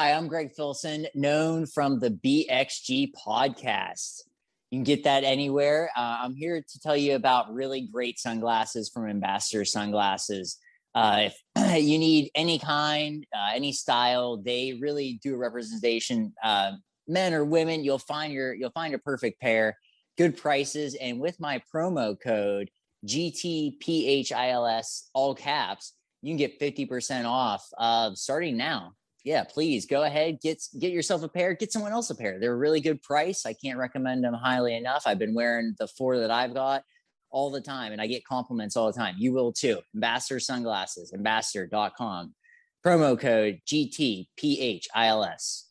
Hi, I'm Greg Filson, known from the BXG podcast. You can get that anywhere. I'm here to tell you about really great sunglasses from Ambassador Sunglasses. If you need any kind, any style, they really do a representation. Men or women, you'll find your perfect pair. Good prices, and with my promo code GTPHILS, all caps, you can get 50% off starting now. Yeah, please go ahead, get yourself a pair, get someone else a pair. They're a really good price. I can't recommend them highly enough. I've been wearing the 4 that I've got all the time, and I get compliments all the time. You will too. Ambassador Sunglasses, ambassador.com. Promo code GTPHILS.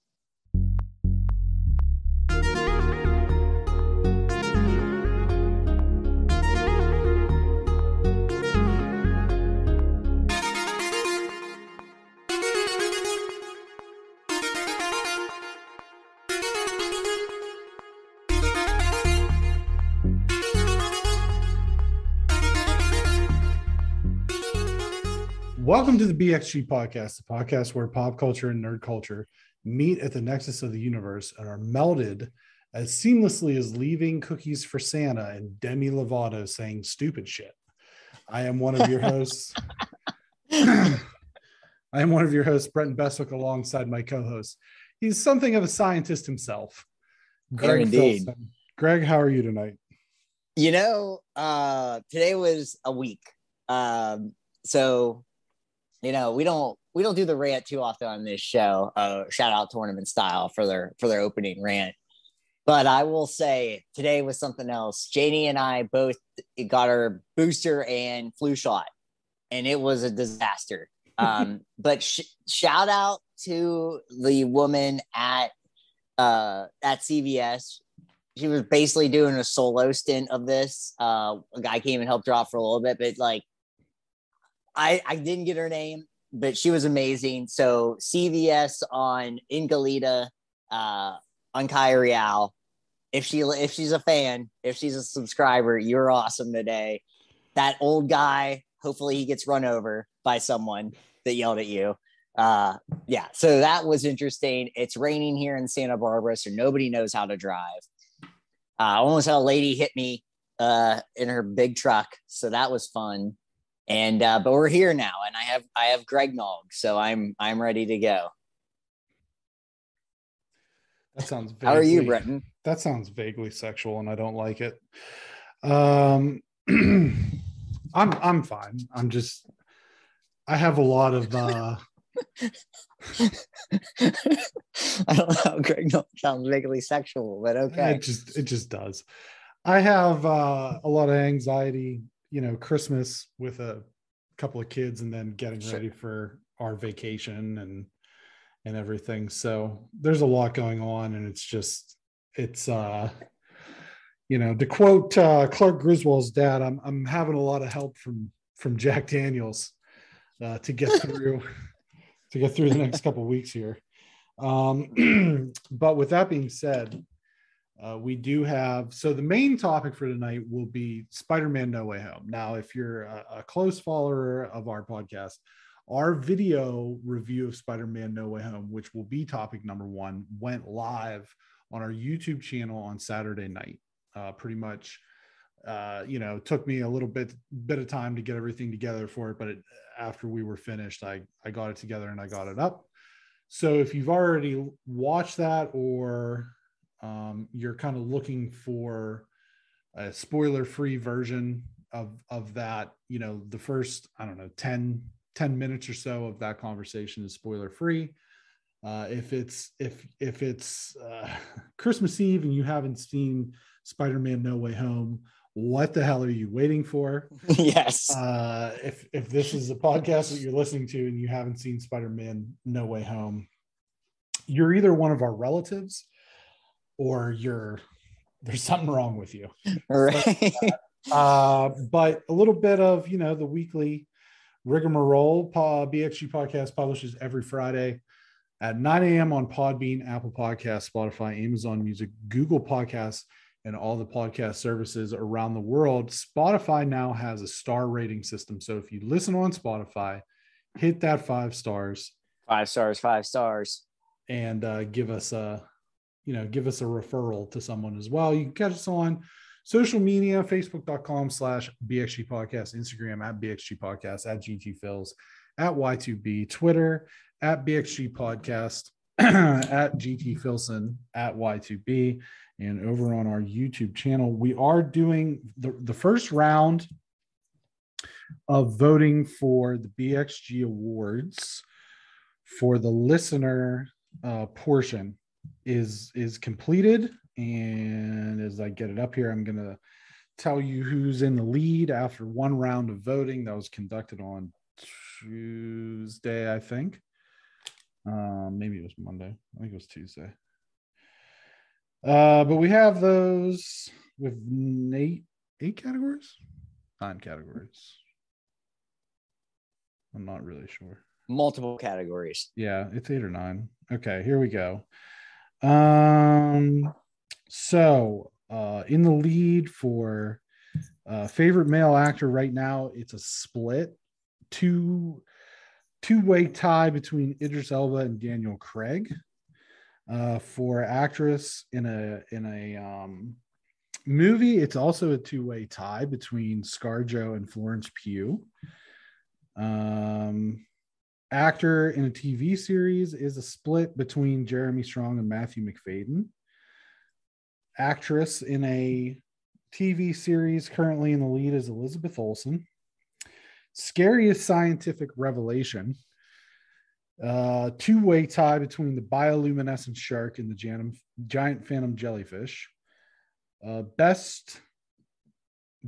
Welcome to the BXG podcast, the podcast where pop culture and nerd culture meet at the nexus of the universe and are melded as seamlessly as leaving cookies for Santa and Demi Lovato saying stupid shit. I am one of your hosts. Brenton Beswick, alongside my co-host. He's something of a scientist himself, Greg Filson. Greg, how are you tonight? You know, today was a week. So you know, we don't do the rant too often on this show. Shout out Tournament Style for their opening rant. But I will say today was something else. Janie and I both got our booster and flu shot, and it was a disaster. But shout out to the woman at CVS. She was basically doing a solo stint of this. A guy came and helped her out for a little bit, but like, I didn't get her name, but she was amazing. So CVS in Goleta, on Real. If she's a fan, if she's a subscriber, you're awesome today. That old guy, hopefully he gets run over by someone that yelled at you. Yeah, so that was interesting. It's raining here in Santa Barbara, so nobody knows how to drive. I almost had a lady hit me in her big truck, so that was fun. And but we're here now, and I have Greg Nog, so I'm ready to go. That sounds how are you, Brenton? That sounds vaguely sexual, and I don't like it. I'm fine. I have a lot of I don't know how Greg Nog sounds vaguely sexual, but okay. It just does. I have a lot of anxiety. You know, Christmas with a couple of kids and then getting ready for our vacation and everything. So there's a lot going on, and it's you know, to quote Clark Griswold's dad, I'm having a lot of help from Jack Daniels to get through the next couple of weeks here. But with that being said, we do have, so the main topic for tonight will be Spider-Man No Way Home. Now, if you're a close follower of our podcast, our video review of Spider-Man No Way Home, which will be topic number 1, went live on our YouTube channel on Saturday night. Pretty much, you know, took me a little bit of time to get everything together for it, but after we were finished, I got it together and I got it up. So if you've already watched that, or you're kind of looking for a spoiler-free version of that, you know, the first, I don't know, 10 minutes or so of that conversation is spoiler-free. If it's Christmas Eve and you haven't seen Spider-Man No Way Home, what the hell are you waiting for? Yes. If this is a podcast that you're listening to and you haven't seen Spider-Man No Way Home, you're either one of our relatives or there's something wrong with you. Right. But a little bit of, you know, the weekly rigmarole. BXG podcast publishes every Friday at 9 a.m. on Podbean, Apple Podcasts, Spotify, Amazon Music, Google Podcasts, and all the podcast services around the world. Spotify now has a star rating system. So if you listen on Spotify, hit that 5 stars. 5 stars, 5 stars. and give us a referral to someone as well. You can catch us on social media, facebook.com/BXG podcast, Instagram @BXG podcast, @GTFills, @Y2B, Twitter @BXG podcast, @GTFilson, @Y2B, and over on our YouTube channel. We are doing the first round of voting for the BXG Awards for the listener portion is completed. And as I get it up here, I'm going to tell you who's in the lead after one round of voting that was conducted on Tuesday, I think. Maybe it was Monday. I think it was Tuesday. But we have those with eight categories, 9 categories. I'm not really sure. Multiple categories. Yeah, it's 8 or 9. Okay, here we go. So in the lead for favorite male actor right now, it's a split two-way tie between Idris Elba and Daniel Craig. For actress in a movie, it's also a two-way tie between ScarJo and Florence Pugh. Actor in a TV series is a split between Jeremy Strong and Matthew McFadden. Actress in a TV series currently in the lead is Elizabeth Olsen. Scariest scientific revelation. Two-way tie between the bioluminescent shark and the giant phantom jellyfish.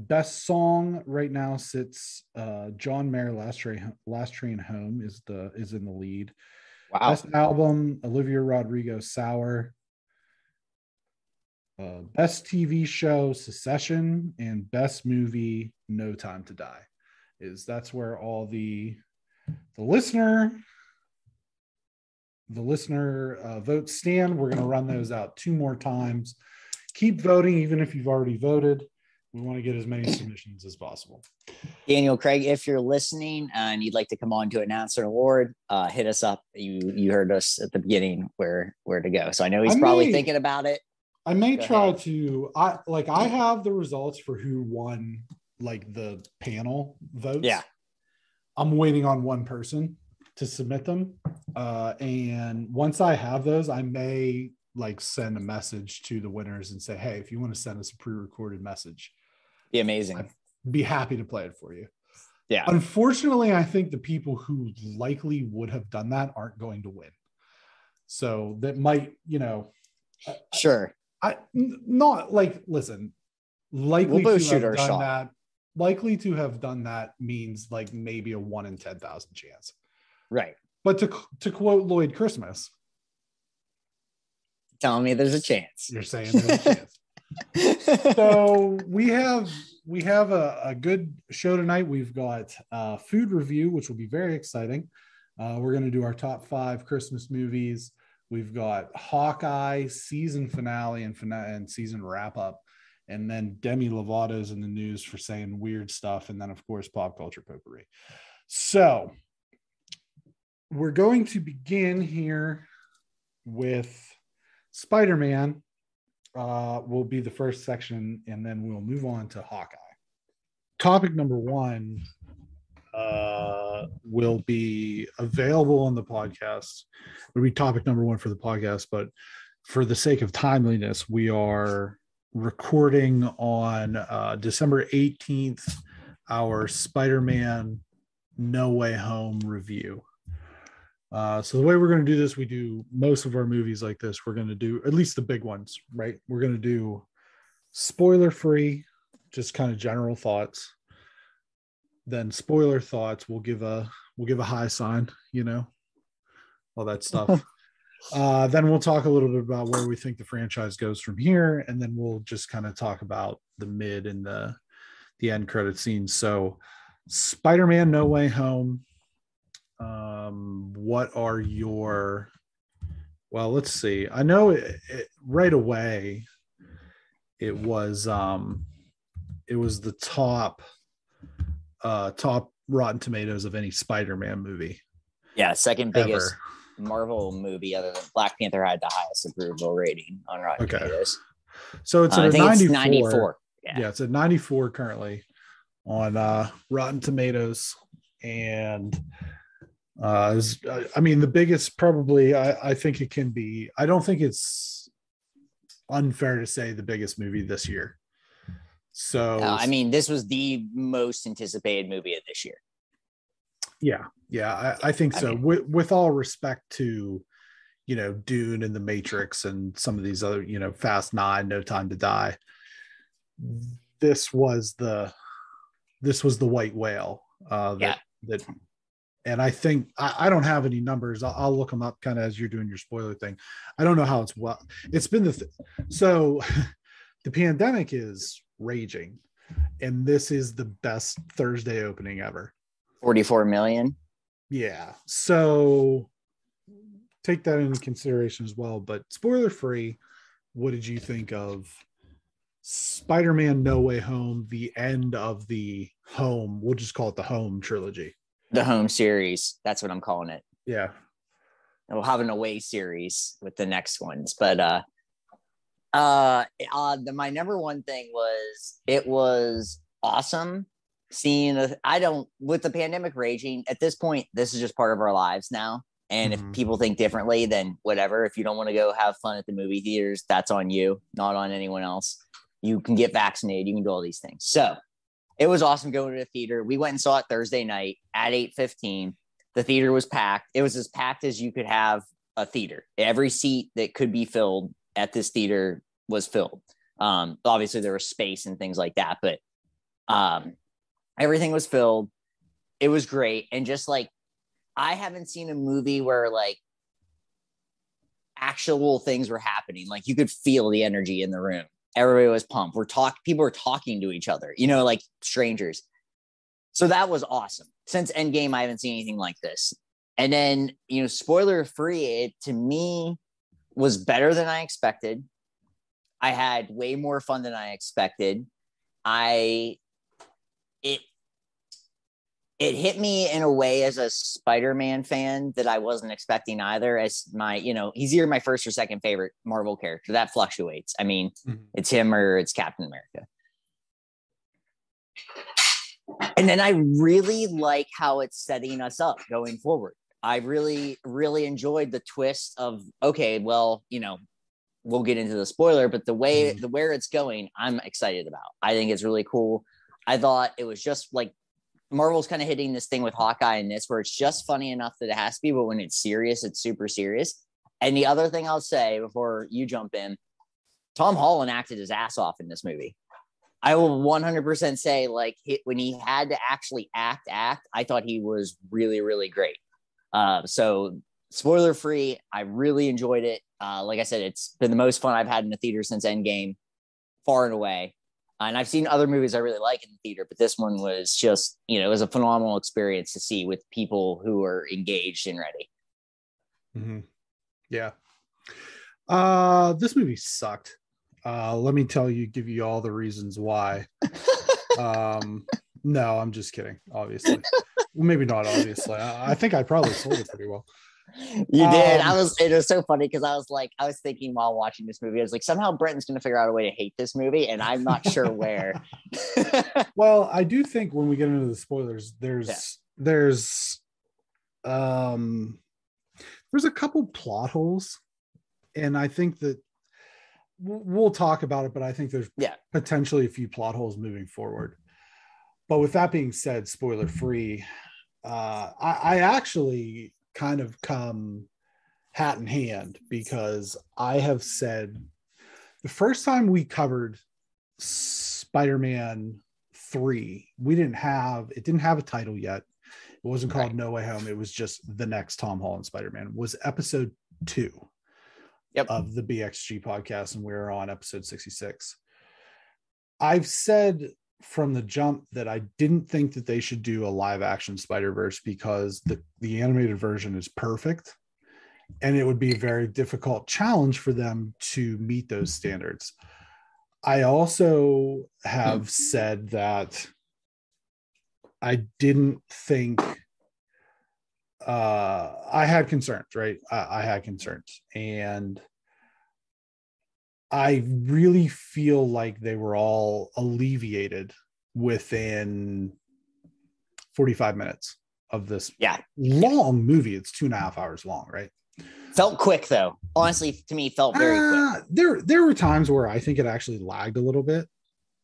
Best song right now sits John Mayer, Last Train Home is in the lead. Wow. Best album, Olivia Rodrigo, Sour. Best TV show, Secession, and best movie, No Time to Die. That's where all the listener votes stand. We're going to run those out 2 more times. Keep voting, even if you've already voted. We want to get as many submissions as possible. Daniel Craig, if you're listening and you'd like to come on to announce an award, hit us up. You heard us at the beginning where to go. So I know he's probably thinking about it. I may try to. I have the results for who won, like the panel votes. Yeah, I'm waiting on one person to submit them, and once I have those, I may send a message to the winners and say, hey, if you want to send us a pre-recorded message, be amazing. I'd be happy to play it for you. Yeah. Unfortunately, I think the people who likely would have done that aren't going to win. So that might, sure. Listen, likely we'll to shoot have our done shot. that. Likely to have done that means maybe a 1 in 10,000 chance. Right. But to quote Lloyd Christmas, telling me there's a chance. You're saying there's a chance. So we have a good show tonight. We've got food review, which will be very exciting. We're going to do our top 5 Christmas movies. We've got Hawkeye season finale and season wrap up, and then Demi Lovato's in the news for saying weird stuff, and then of course pop culture potpourri. So we're going to begin here with Spider-Man. Will be the first section, and then we'll move on to Hawkeye. Topic number 1 will be available on the podcast. It'll be topic number 1 for the podcast, but for the sake of timeliness, we are recording on December 18th, our Spider-Man No Way Home review. So the way we're going to do this, we do most of our movies like this. We're going to do at least the big ones, right? We're going to do spoiler-free, just kind of general thoughts. Then spoiler thoughts, we'll give a high sign, all that stuff. Then we'll talk a little bit about where we think the franchise goes from here, and then we'll just kind of talk about the mid and the end credit scenes. So Spider-Man No Way Home. What are your, well, let's see. I know it right away. It was the top Rotten Tomatoes of any Spider-Man movie. Yeah, second biggest Marvel movie other than Black Panther had the highest approval rating on Rotten Tomatoes. So it's at I think 94. it's 94. Yeah, it's at 94 currently on Rotten Tomatoes. And I mean, the biggest probably, I think it can be, I don't think it's unfair to say the biggest movie this year. So, I mean, this was the most anticipated movie of this year. Yeah, I think so. With all respect to, you know, Dune and The Matrix and some of these other, you know, Fast 9, No Time to Die. This was the white whale that, and I think I don't have any numbers. I'll look them up kind of as you're doing your spoiler thing. I don't know how it's been so the pandemic is raging, and this is the best Thursday opening ever. 44 million. Yeah. So take that into consideration as well. But spoiler free, what did you think of Spider-Man No Way Home, the end of the Home? We'll just call it the Home trilogy. The Home series. That's what I'm calling it. Yeah. We'll have an away series with the next ones. But my number one thing was it was awesome seeing with the pandemic raging at this point. This is just part of our lives now, and if people think differently, then whatever. If you don't want to go have fun at the movie theaters, that's on you, not on anyone else. You can get vaccinated, you can do all these things. So it was awesome going to the theater. We went and saw it Thursday night at 8:15. The theater was packed. It was as packed as you could have a theater. Every seat that could be filled at this theater was filled. Obviously there was space and things like that, but everything was filled. It was great. And just like, I haven't seen a movie where like actual things were happening. Like you could feel the energy in the room. Everybody was pumped. People were talking to each other, you know, like strangers. So that was awesome. Since Endgame, I haven't seen anything like this. And then, you know, spoiler free, it to me was better than I expected. I had way more fun than I expected. It hit me in a way as a Spider-Man fan that I wasn't expecting either. As he's either my first or second favorite Marvel character. That fluctuates. I mean, it's him or it's Captain America. And then I really like how it's setting us up going forward. I really, really enjoyed the twist of, okay, well, you know, we'll get into the spoiler, but where it's going, I'm excited about. I think it's really cool. I thought it was just like Marvel's kind of hitting this thing with Hawkeye in this, where it's just funny enough that it has to be, but when it's serious, it's super serious. And the other thing I'll say before you jump in, Tom Holland acted his ass off in this movie. I will 100% say, like, when he had to actually act, I thought he was really, really great. So spoiler free, I really enjoyed it. Like I said, it's been the most fun I've had in the theater since Endgame, far and away. And I've seen other movies I really like in the theater, but this one was just, you know, it was a phenomenal experience to see with people who are engaged and ready. Mm-hmm. Yeah. This movie sucked. Let me give you all the reasons why. No, I'm just kidding. Obviously. Well, maybe not obviously. I think I probably sold it pretty well. You did. It was so funny because I was thinking while watching this movie, I was like, somehow Brenton's going to figure out a way to hate this movie, and I'm not sure where. Well, I do think when we get into the spoilers, there's a couple plot holes, and I think that we'll talk about it, but I think there's potentially a few plot holes moving forward. But with that being said, spoiler free, I actually kind of come hat in hand, because I have said the first time we covered Spider-Man 3, it didn't have a title yet. It wasn't called No Way Home. It was just the next Tom Holland Spider-Man. Was episode 2 of the BXG podcast, and we're on episode 66. I've said from the jump that I didn't think that they should do a live action Spider-Verse, because the animated version is perfect, and it would be a very difficult challenge for them to meet those standards. I also have said that I didn't think I had concerns, right? I had concerns, and I really feel like they were all alleviated within 45 minutes of this long movie. It's 2.5 hours long, right? Felt quick though. Honestly, to me, felt very quick. There were times where I think it actually lagged a little bit.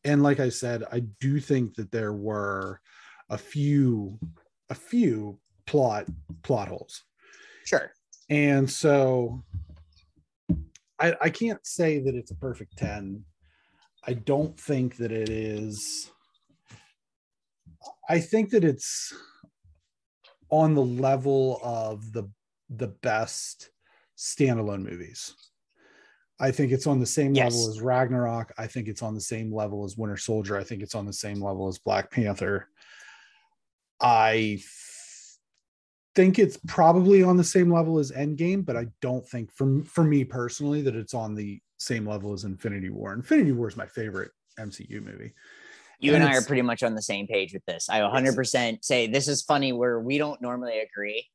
And like I said, I do think that there were a few plot holes. Sure. And so I can't say that it's a perfect 10. I don't think that it is. I think that it's on the level of the best standalone movies. I think it's on the same level as Ragnarok. I think it's on the same level as Winter Soldier. I think it's on the same level as Black Panther. I think it's probably on the same level as Endgame, but I don't think for me personally that it's on the same level as Infinity War. Infinity War is my favorite MCU movie. You and I are pretty much on the same page with this. I 100% say this is funny where we don't normally agree.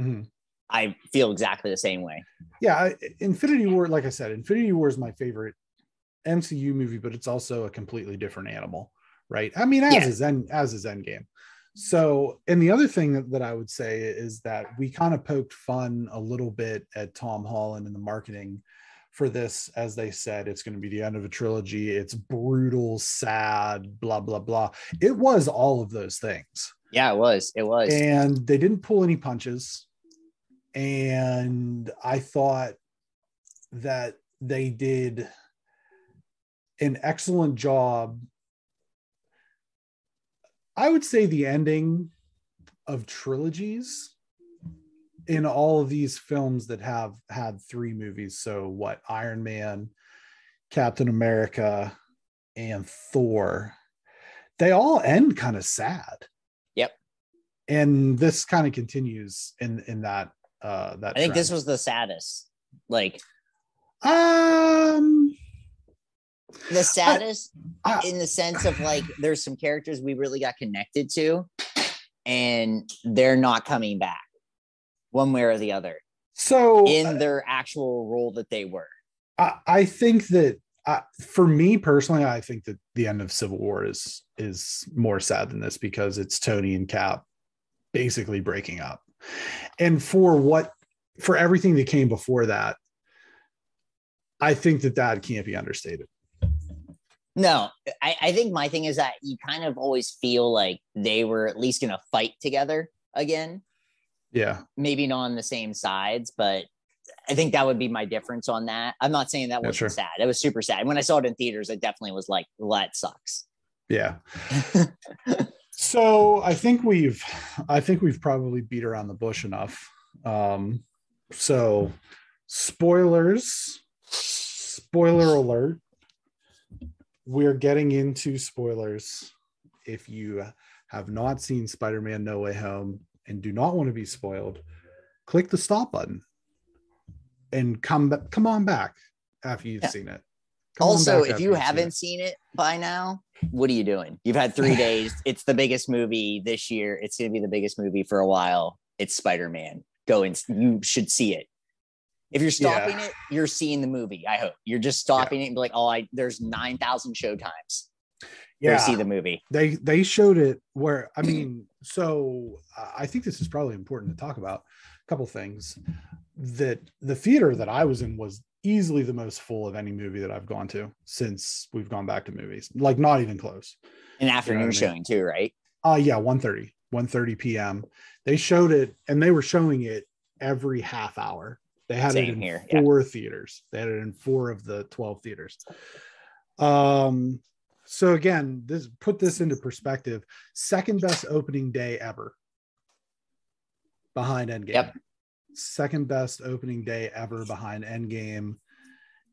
Mm-hmm. I feel exactly the same way. Yeah, Infinity War, like I said, Infinity War is my favorite MCU movie, but it's also a completely different animal, right? I mean, as is Endgame. So, and the other thing that I would say is that we kind of poked fun a little bit at Tom Holland and the marketing for this. As they said, it's going to be the end of a trilogy. It's brutal, sad, blah, blah, blah. It was all of those things. Yeah, it was. And they didn't pull any punches. And I thought that they did an excellent job. I would say the ending of trilogies in all of these films that have had 3 movies. So what? Iron Man, Captain America, and Thor. They all end kind of sad. Yep. And this kind of continues in that that I think this was the saddest. Like the saddest in the sense of like there's some characters we really got connected to and they're not coming back one way or the other. So in their actual role that they were. I think that for me personally, I think that the end of Civil War is more sad than this because it's Tony and Cap basically breaking up. And for everything that came before that, I think that can't be understated. No, I think my thing is that you kind of always feel like they were at least going to fight together again. Yeah. Maybe not on the same sides, but I think that would be my difference on that. I'm not saying that wasn't sad. It was super sad. When I saw it in theaters, it definitely was like, well, that sucks. Yeah. So I think we've probably beat around the bush enough. So spoiler alert. We're getting into spoilers. If you have not seen Spider-Man No Way Home and do not want to be spoiled, click the stop button and come on back after you've seen it. Also, if you haven't seen it by now, what are you doing? You've had 3 days. It's the biggest movie this year. It's going to be the biggest movie for a while. It's Spider-Man. Go and you should see it. If you're stopping it, you're seeing the movie. I hope you're just stopping it and be like, there's 9,000 showtimes. Yeah, see the movie. They showed it where, I mean, so I think this is probably important to talk about a couple things. That the theater that I was in was easily the most full of any movie that I've gone to since we've gone back to movies. Like not even close. An afternoon showing too, right? Yeah, 1:30 p.m. They showed it, and they were showing it every half hour. They had it in 4 theaters. They had it in 4 of the 12 theaters. So again, put this into perspective. Second best opening day ever behind Endgame. Yep. Second best opening day ever behind Endgame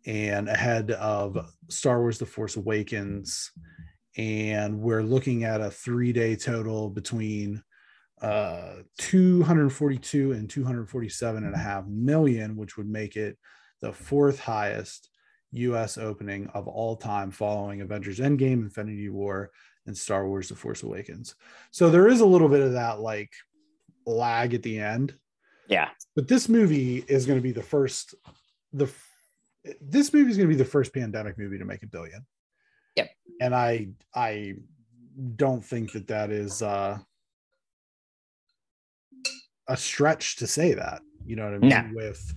and ahead of Star Wars The Force Awakens. And we're looking at a 3-day total between 242 and 247.5 million, which would make it the 4th highest US opening of all time, following Avengers Endgame, Infinity War, and Star Wars The Force Awakens. So there is a little bit of that, like lag at the end. Yeah. But this movie is going to be the first pandemic movie to make $1 billion. Yep. And I don't think that is a stretch to say that. You know what I mean? With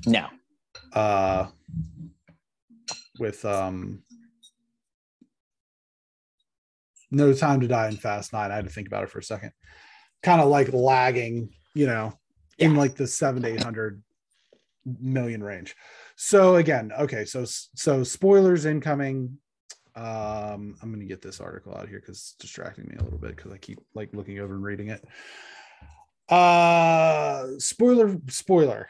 No Time to Die and Fast 9, I had to think about it for a second. Kind of like lagging, in like the 700 to 800 million range. So again, okay, so spoilers incoming. I'm gonna get this article out here because it's distracting me a little bit because I keep like looking over and reading it. Spoiler.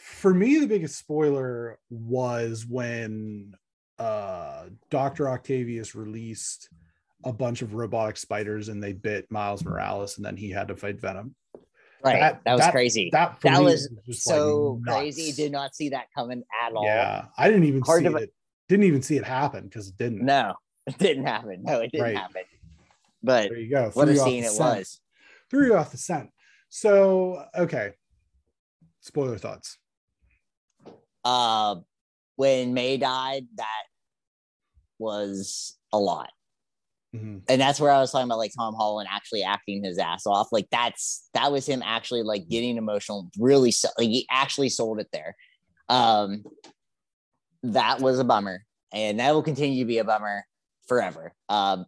For me, the biggest spoiler was when Dr. Octavius released a bunch of robotic spiders and they bit Miles Morales, and then he had to fight Venom. Right. That was crazy. That was so like crazy. Did not see that coming at all. Yeah. I didn't even see it happen because it didn't. No, it didn't happen. No, it didn't happen. But there you go. What a scene it was. Threw you off the scent. So, okay. Spoiler thoughts. When May died, that was a lot. Mm-hmm. And that's where I was talking about like Tom Holland actually acting his ass off. Like that was him actually like getting emotional, really like he actually sold it there. That was a bummer, and that will continue to be a bummer forever.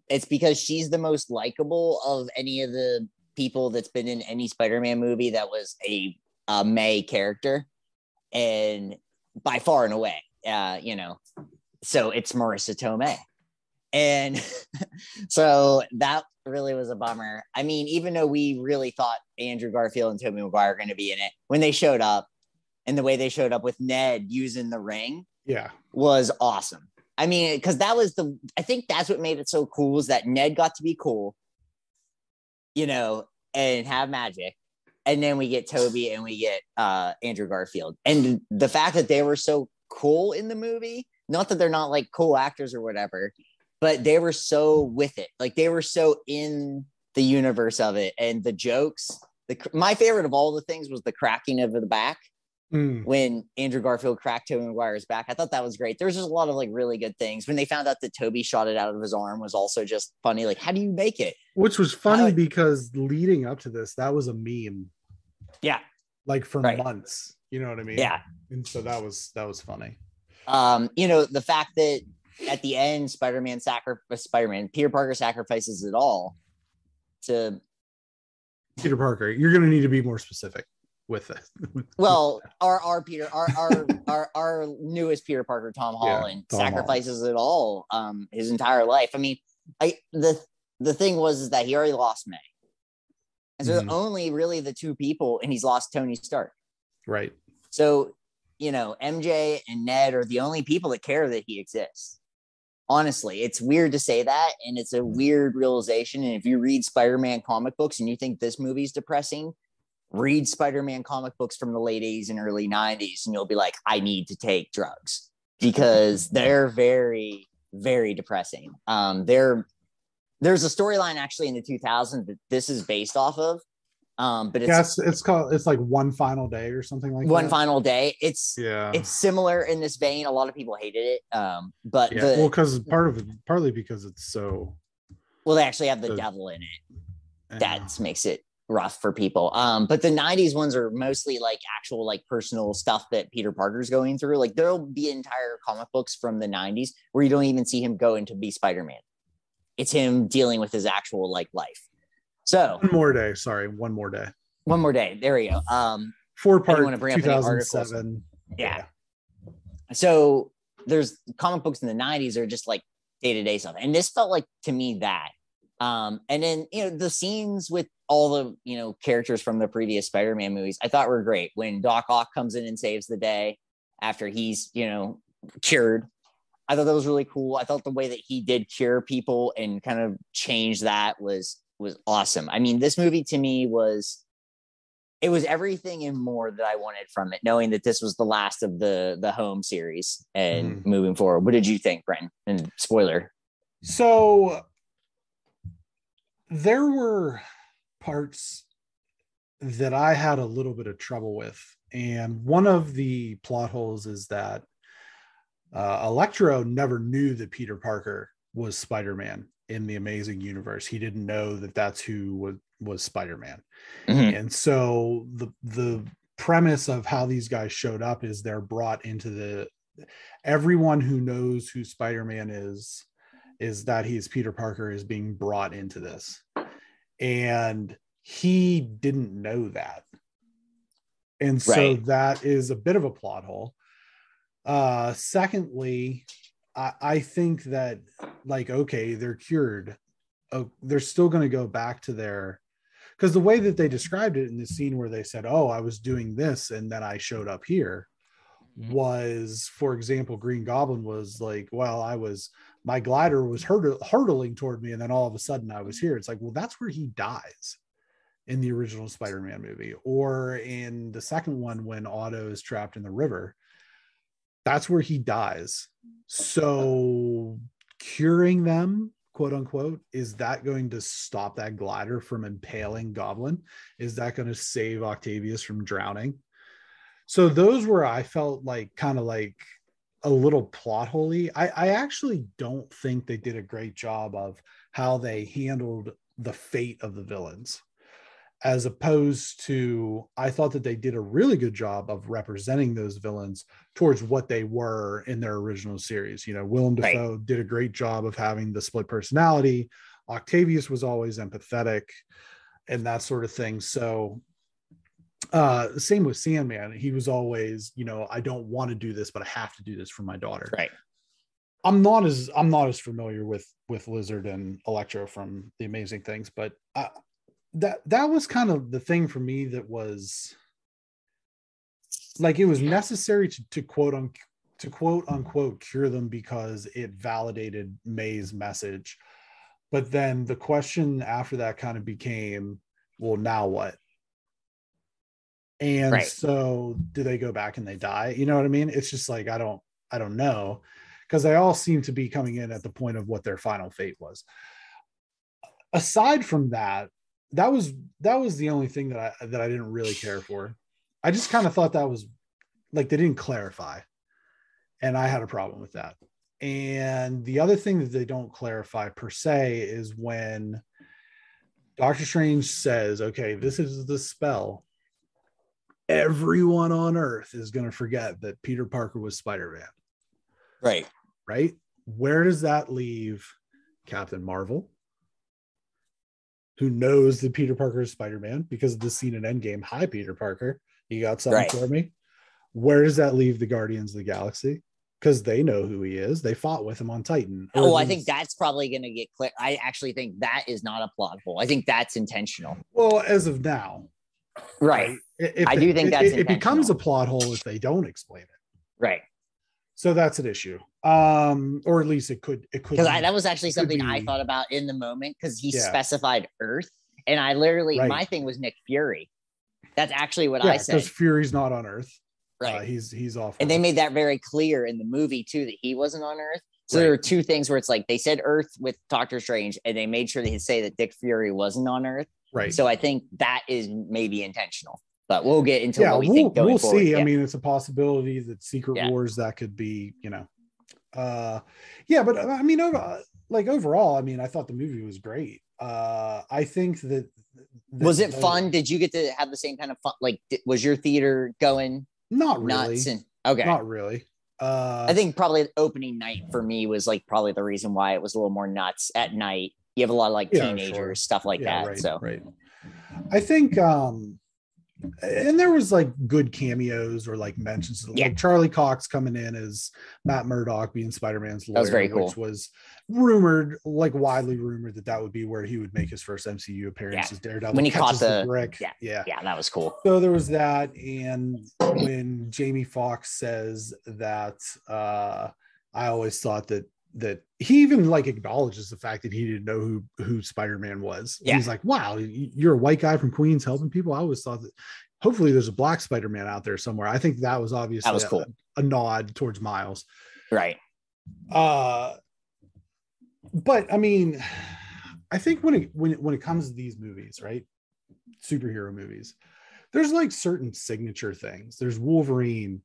It's because she's the most likable of any of the people that's been in any Spider-Man movie that was a May character, and by far and away, so it's Marissa Tomei. And so that really was a bummer. I mean, even though we really thought Andrew Garfield and Tobey Maguire were going to be in it, when they showed up and the way they showed up with Ned using the ring was awesome. I mean, because I think that's what made it so cool is that Ned got to be cool, and have magic. And then we get Toby and we get Andrew Garfield. And the fact that they were so cool in the movie, not that they're not like cool actors or whatever, but they were so with it. Like they were so in the universe of it. And the jokes, my favorite of all the things was the cracking of the back when Andrew Garfield cracked Tobey Maguire's back. I thought that was great. There's just a lot of like really good things. When they found out that Toby shot it out of his arm was also just funny. Like, how do you make it? Which was funny because leading up to this, that was a meme. Yeah. Like for months, you know what I mean? Yeah. And so that was funny. The fact that at the end, Peter Parker sacrifices it all to Peter Parker. You're going to need to be more specific with it. Well, our newest Peter Parker, Tom Holland, sacrifices it all, his entire life. I mean, the thing was that he already lost May. And so only really the two people, and he's lost Tony Stark. Right. So, MJ and Ned are the only people that care that he exists. Honestly, it's weird to say that, and it's a weird realization. And if you read Spider-Man comic books and you think this movie's depressing, read Spider-Man comic books from the late 80s and early 90s, and you'll be like, I need to take drugs because they're very, very depressing. There's a storyline actually in the 2000s that this is based off of. But it's like One Final Day or something like that. One Final Day. It's similar in this vein. A lot of people hated it. But partly because it's so they actually have the devil in it. That makes it rough for people. But the 90s ones are mostly like actual like personal stuff that Peter Parker's going through. Like there'll be entire comic books from the 90s where you don't even see him going to be Spider-Man. It's him dealing with his actual like life. So One More Day. There we go. 4-part 2007. Yeah. So there's comic books in the 90s are just like day-to-day stuff. And this felt like to me that. And then, the scenes with all the, characters from the previous Spider-Man movies, I thought were great. When Doc Ock comes in and saves the day after he's, cured. I thought that was really cool. I thought the way that he did cure people and kind of change that was awesome. I mean, this movie to me was everything and more that I wanted from it, knowing that this was the last of the home series and moving forward. What did you think, Brenton? And spoiler. So there were parts that I had a little bit of trouble with. And one of the plot holes is that Electro never knew that Peter Parker was Spider-Man in the Amazing Universe. He didn't know that that's who was Spider-Man. Mm-hmm. And so the premise of how these guys showed up is they're brought into everyone who knows who Spider-Man is that he's Peter Parker is being brought into this. And he didn't know that. And so that is a bit of a plot hole. Secondly, I think that, like, okay, they're cured. They're still going to go back to because the way that they described it in the scene where they said, oh, I was doing this and then I showed up here was, for example, Green Goblin was like, well, my glider was hurtling toward me and then all of a sudden I was here. It's like, well, that's where he dies in the original Spider-Man movie, or in the second one when Otto is trapped in the river. That's where he dies. So curing them, quote unquote, is that going to stop that glider from impaling Goblin? Is that going to save Octavius from drowning? So those were, I felt like, kind of like a little plot holey. I actually don't think they did a great job of how they handled the fate of the villains. As opposed to, I thought that they did a really good job of representing those villains towards what they were in their original series. You know, Willem Dafoe did a great job of having the split personality. Octavius was always empathetic and that sort of thing. So same with Sandman. He was always, you know, I don't want to do this, but I have to do this for my daughter. Right. I'm not as familiar with Lizard and Electro from The Amazing Things, but that was kind of the thing for me that was like, it was necessary to quote unquote cure them because it validated May's message. But then the question after that kind of became, well, now what? And so do they go back and they die? You know what I mean? It's just like, I don't know, because they all seem to be coming in at the point of what their final fate was. Aside from that was the only thing that I didn't really care for. I just kind of thought that was like, they didn't clarify, and I had a problem with that. And the other thing that they don't clarify per se is when Doctor Strange says, okay, this is the spell. Everyone on Earth is going to forget that Peter Parker was Spider-Man. Right? Where does that leave Captain Marvel, who knows that Peter Parker is Spider-Man because of the scene in Endgame? Hi, Peter Parker. You got something for me? Where does that leave the Guardians of the Galaxy? Because they know who he is. They fought with him on Titan. I think that's probably going to get clear. I actually think that is not a plot hole. I think that's intentional. Well, as of now. Right. I do think that's it becomes a plot hole if they don't explain it. Right. So that's an issue. Or at least it could because that was actually something I thought about in the moment, because he specified Earth, and I literally my thing was Nick Fury. That's actually what I said. Because Fury's not on Earth. Right. He's off. And they made that very clear in the movie too, that he wasn't on Earth. So there were two things where it's like they said Earth with Doctor Strange, and they made sure they say that Nick Fury wasn't on Earth. Right. So I think that is maybe intentional, but we'll get into what we think going forward. We'll see. I mean, it's a possibility that Secret Wars, that could be, you know, but I mean, overall, I mean, I thought the movie was great. I think that was it fun? Did you get to have the same kind of fun? Like, was your theater going? Not really. Okay. Not really. I think probably opening night for me was like probably the reason why it was a little more nuts at night. You have a lot of like teenagers, stuff like that. Right, so I think and there was like good cameos or like mentions like Charlie Cox coming in as Matt Murdock being Spider-Man's lawyer. That was very cool. Which was rumored, like widely rumored, that would be where he would make his first MCU appearance as Daredevil. When he caught the brick. Yeah, that was cool. So there was that. And when Jamie Foxx says that, I always thought that he even like acknowledges the fact that he didn't know who Spider-Man was. Yeah. He's like, wow, you're a white guy from Queens helping people. I always thought that hopefully there's a black Spider-Man out there somewhere. I think that was obviously cool. a nod towards Miles. Right. But I mean, I think when it comes to these movies, right, superhero movies, there's like certain signature things. There's Wolverine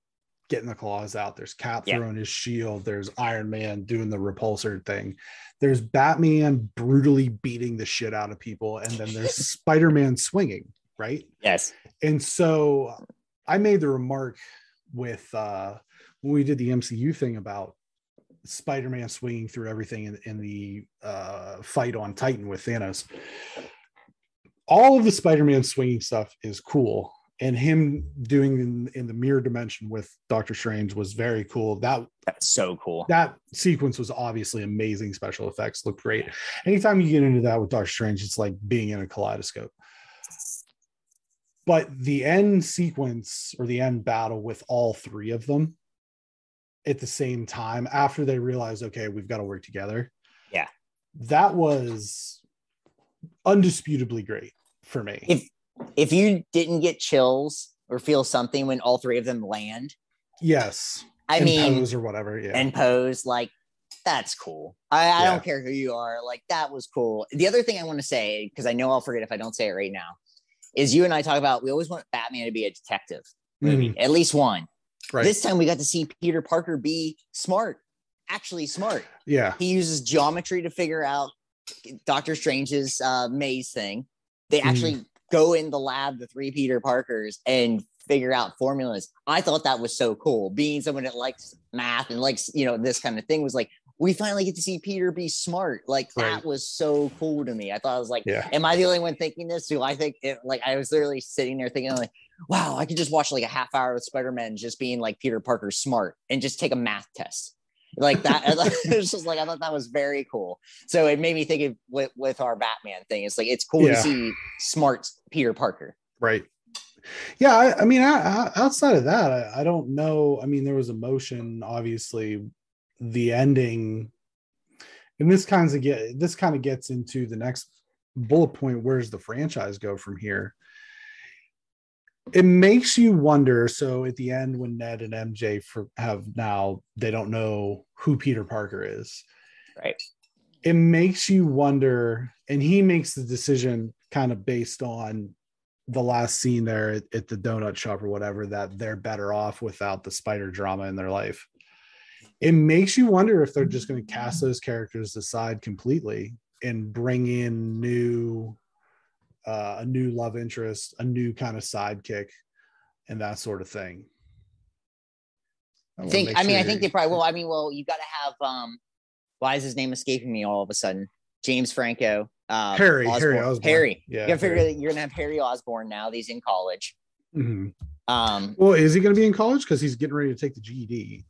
getting the claws out. There's Cap throwing his shield. There's Iron Man doing the repulsor thing. There's Batman brutally beating the shit out of people. And then there's Spider-Man swinging, right? Yes. And so I made the remark with when we did the MCU thing about Spider-Man swinging through everything in the fight on Titan with Thanos. All of the Spider-Man swinging stuff is cool, and him doing in the mirror dimension with Doctor Strange was very cool. That's so cool. That sequence was obviously amazing. Special effects looked great. Anytime you get into that with Doctor Strange, it's like being in a kaleidoscope. But the end sequence or the end battle with all three of them at the same time, after they realize, okay, we've got to work together. Yeah. That was undisputably great for me. If you didn't get chills or feel something when all three of them land. Yes. I mean, pose or whatever. Yeah. And pose, like, that's cool. I don't care who you are. Like, that was cool. The other thing I want to say, because I know I'll forget if I don't say it right now, is you and I talk about, we always want Batman to be a detective movie, at least one. Right. This time we got to see Peter Parker be smart, actually smart. Yeah. He uses geometry to figure out Doctor Strange's maze thing. They actually go in the lab, the three Peter Parkers, and figure out formulas. I thought that was so cool. Being someone that likes math and likes, this kind of thing, was like, we finally get to see Peter be smart. Like, that was so cool to me. I thought, I was like, am I the only one thinking this? Do I think it? Like, I was literally sitting there thinking, like, wow, I could just watch like a half hour of Spider-Man just being like Peter Parker smart and just take a math test. Like that. It's just like, I thought that was very cool. So it made me think of with our Batman thing. It's like, it's cool to see smart Peter Parker. Right. Yeah. I mean, outside of that, I don't know. I mean, there was emotion, obviously. The ending, and this kind of gets into the next bullet point. Where's the franchise go from here? It makes you wonder. So at the end, when Ned and MJ they don't know who Peter Parker is. Right. It makes you wonder, and he makes the decision kind of based on the last scene there at the donut shop or whatever, that they're better off without the spider drama in their life. It makes you wonder if they're just going to cast those characters aside completely and bring in a new love interest, a new kind of sidekick, and that sort of thing. I think they probably will. I mean, well, you got to have, why is his name escaping me all of a sudden? James Franco. Harry Osborn. Harry. Yeah. You got to figure that you're going to have Harry Osborn now that he's in college. Mm-hmm. Well, is he going to be in college? Because he's getting ready to take the GED.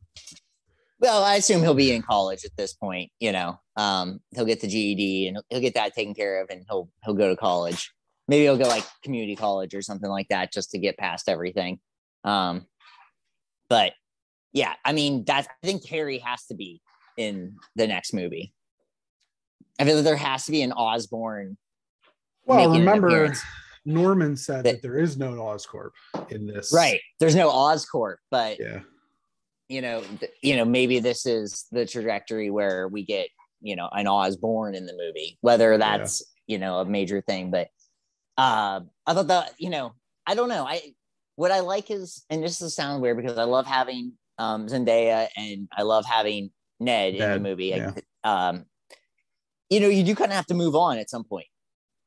Well, I assume he'll be in college at this point. He'll get the GED and he'll get that taken care of, and he'll go to college. Maybe he'll go like community college or something like that just to get past everything. But yeah, I mean, I think Harry has to be in the next movie. I feel like there has to be an Osborn. Well, remember, Norman said that there is no Oscorp in this. Right. There's no Oscorp, but yeah. Maybe this is the trajectory where we get, an Osborn in the movie, whether that's, a major thing. But I thought that, I don't know. What I like is, and this will sound weird because I love having Zendaya and I love having Ned in the movie. Yeah. You do kind of have to move on at some point.